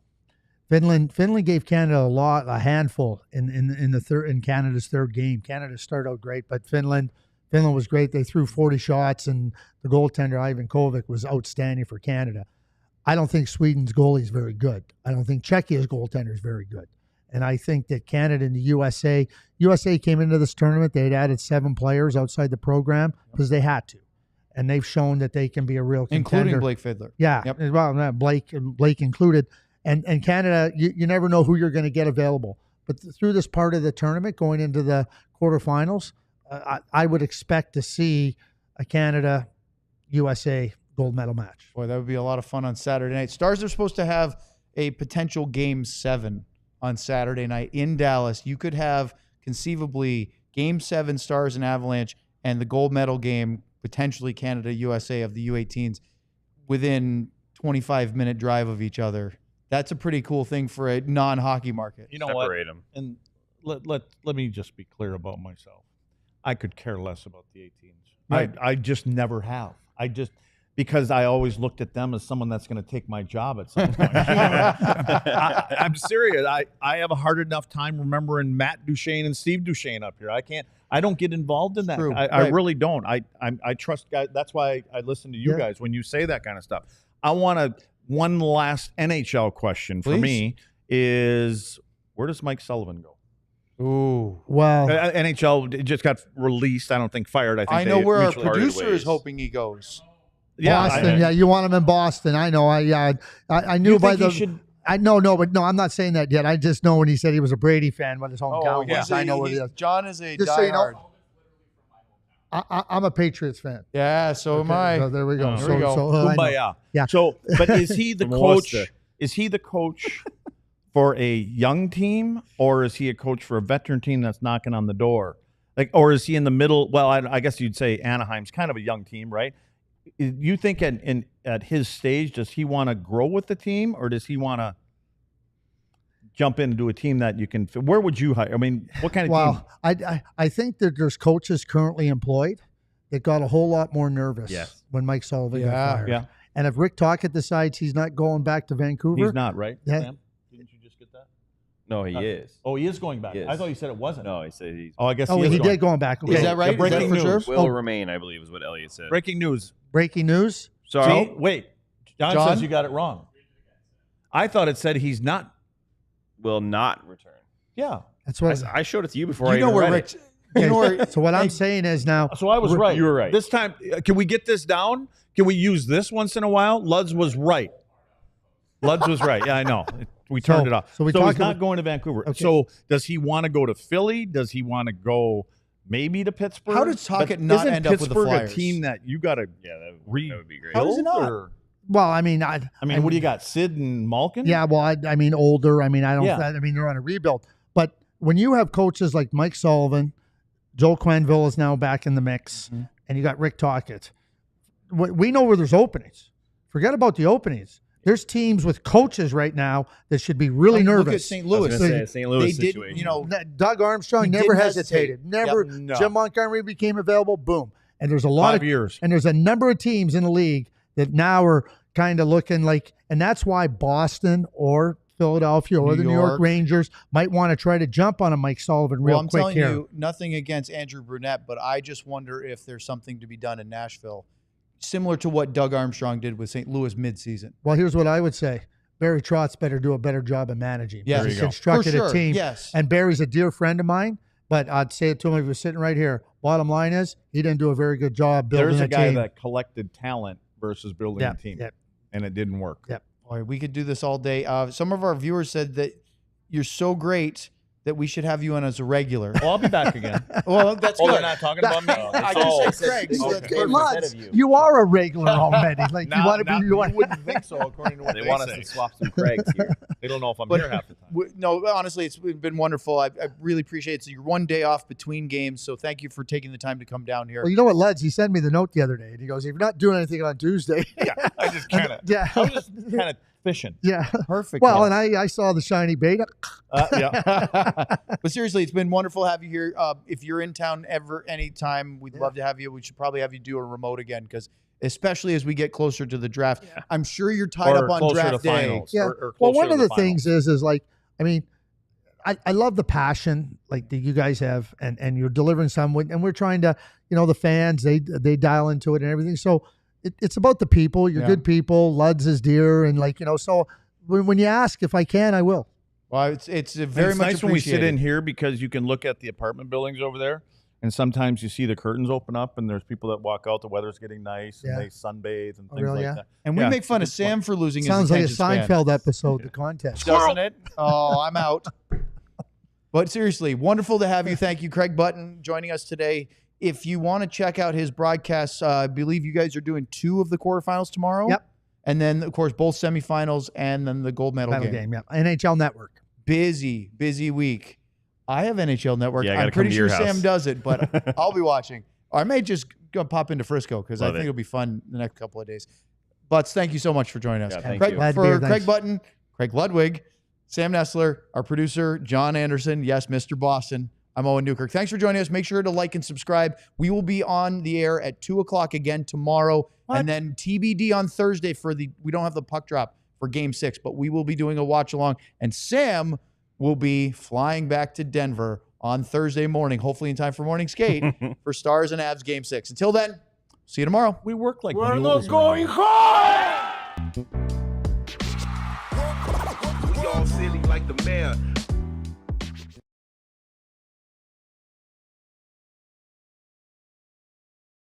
Finland gave Canada a handful in Canada's third game. Canada started out great, but Finland was great. They threw 40 shots, and the goaltender Ivan Kovac was outstanding for Canada. I don't think Sweden's goalie is very good. I don't think Czechia's goaltender is very good. And I think that Canada and the USA came into this tournament. They had added 7 players outside the program because they had to, and they've shown that they can be a real contender. Including Blake Fiedler. Yeah, well, Blake included. And Canada, you never know who you're going to get available. But through this part of the tournament, going into the quarterfinals, I would expect to see a Canada-USA gold medal match. Boy, that would be a lot of fun on Saturday night. Stars are supposed to have a potential Game 7 on Saturday night in Dallas. You could have conceivably Game 7 Stars and Avalanche and the gold medal game, potentially Canada-USA of the U18s, within 25-minute drive of each other. That's a pretty cool thing for a non-hockey market. You know Separate what? them. And let me just be clear about myself. I could care less about the 18s. Right. I just never have. Because I always looked at them as someone that's going to take my job at some point. I'm serious. I have a hard enough time remembering Matt Duchene and Steve Duchene up here. I don't get involved in that. I really don't. I trust guys. That's why I listen to you guys when you say that kind of stuff. I want one last NHL question for Please. me is, where does Mike Sullivan go? Ooh. Well, NHL just got released. I don't think fired. I think I know where our mutually parted producer is ways. hoping he goes. Boston. Yeah, you want him in Boston. I know. I knew You by think he the. should- But I'm not saying that yet. I just know when he said he was a Brady fan when his hometown yeah. was. I know what he is. John is a Just so you diehard. know, I'm a Patriots fan. Yeah, so am I. So there we go. There we go. I know. Kumbaya. Yeah. So, but is he the From coach? Worcester. Is he the coach for a young team, or is he a coach for a veteran team that's knocking on the door? Like, or is he in the middle? Well, I guess you'd say Anaheim's kind of a young team, right? You think at his stage, does he want to grow with the team, or does he want to jump into a team that you can? Where would you hire? I mean, what kind of team? Well, I think that there's coaches currently employed that got a whole lot more nervous Yes. when Mike Sullivan got Yeah. fired. Yeah. And if Rick Tocchet decides he's not going back to Vancouver, He's not, right? Yeah. Sam? Didn't you just get that? No, he is. Oh, he is going back. He is. I thought you said it wasn't. No, he said he's. Oh, I guess oh, he is he going. did going back. Okay. Is that right? Yeah, breaking Is that for news. sure? Will remain, I believe, is what Elliot said. Breaking news. Breaking news. Sorry. See, wait. John John? says you got it wrong. I thought it said he's not. Will not return. Yeah. That's what. I showed it to you before I You know even where read Rick. it. You know where. So what I'm saying is now. So I was right. You were right. This time, can we get this down? Can we use this once in a while? Luds was right. Luds was right. Yeah, I know. We turned So- it off. so we he's talked not about- going to Vancouver. Okay. So does he want to go to Philly? Does he want to go maybe to Pittsburgh? How did Tocchet But not isn't end up with the Pittsburgh Flyers? a team that you got to Yeah, that read? would be great. How does it not? Or- Well, I mean, I mean, what do you got? Sid and Malkin? Yeah, well, I mean, older. I mean, I don't. Yeah. I mean, they're on a rebuild. But when you have coaches like Mike Sullivan, Joel Quenneville is now back in the mix, and you got Rick Tocchet. We know where there's openings. Forget about the openings. There's teams with coaches right now that should be really nervous. Look at St. I was Louis. gonna say, St. Louis They situation. didn't, you know, Doug Armstrong He never didn't hesitated. hesitate. Never. Yep. No. Jim Montgomery became available. Boom. And there's a lot 5 of years. and there's a number of teams in the league that now are kind of looking like, and that's why Boston or Philadelphia or New the New York York. Rangers might want to try to jump on a Mike Sullivan real well, I'm quick telling here. you, nothing against Andrew Brunette, but I just wonder if there's something to be done in Nashville, similar to what Doug Armstrong did with St. Louis midseason. Well, here's what I would say. Barry Trotz better do a better job of managing. Yes. Because There He you go. constructed For sure, a team. yes. And Barry's a dear friend of mine, but I'd say it to him if he was sitting right here. Bottom line is, he didn't do a very good job building There's a guy team. that collected talent versus building Yeah, a team, yeah. and it didn't work. Yeah. Boy, we could do this all day. Some of our viewers said that you're so great that we should have you on as a regular. Well, I'll be back again. Well, that's Oh, good. they're not talking about me. I all- just said Craig. So Okay. that's Hey, perfect. Luds, of you. you are a regular already. Like you want to be. You want. wouldn't think so, according to what They they want us say. to swap some Craigs here. They don't know if I'm But- here half the time. No, honestly, it's been wonderful. I really appreciate it. So you're one day off between games, so thank you for taking the time to come down here. Well, you know what, Luds? He sent me the note the other day, and he goes, "If you're not doing anything on Tuesday, I just kind of, yeah, I was just kind of fishing. yeah." Perfect. Well, man. and I saw the shiny bait. Yeah. But seriously, it's been wonderful to have you here. If you're in town ever, anytime, we'd love to have you. We should probably have you do a remote again because, especially as we get closer to the draft, I'm sure you're tied Or up on closer draft to day. finals. Yeah. Or Well, closer one to of the finals. things is like, I mean, I love the passion like that you guys have, and you're delivering some, and we're trying to, the fans they dial into it and everything. So it's about the people. You're Yeah. good people. Luds is dear, and so when you ask if I can, I will. Well, it's very it's much nice when we sit appreciated. in here because you can look at the apartment buildings over there, and sometimes you see the curtains open up, and there's people that walk out. The weather's getting nice, Yeah. and they sunbathe and things really? like Yeah. that. And we Yeah, make fun of it's fun. Sam for losing Sounds his like a attention span. Seinfeld episode, the contest. Doesn't it? Oh, I'm out. But seriously, wonderful to have you. Thank you, Craig Button, joining us today. If you want to check out his broadcasts, I believe you guys are doing 2 of the quarterfinals tomorrow. Yep. And then, of course, both semifinals and then the gold medal Battle game. game, yeah. NHL Network. Busy week. I have NHL Network. Yeah, I gotta I'm come pretty to sure your house. Sam does it, but I'll be watching. Or I may just go pop into Frisco because I Love think it. it'll be fun the next couple of days. Butts, thank you so much for joining us. Yeah, thank Craig, you. Glad to be for here, Craig thanks. Button, Craig Ludwig, Sam Nestler, our producer, John Andersen. Yes, Mr. Boston. I'm Owen Newkirk. Thanks for joining us. Make sure to like and subscribe. We will be on the air at 2 o'clock again tomorrow. And then TBD on Thursday we don't have the puck drop for game 6, but we will be doing a watch along. And Sam will be flying back to Denver on Thursday morning, hopefully in time for morning skate for Stars and Avs game 6. Until then, see you tomorrow. We work like We're mules not going around. home! We all silly like the mayor.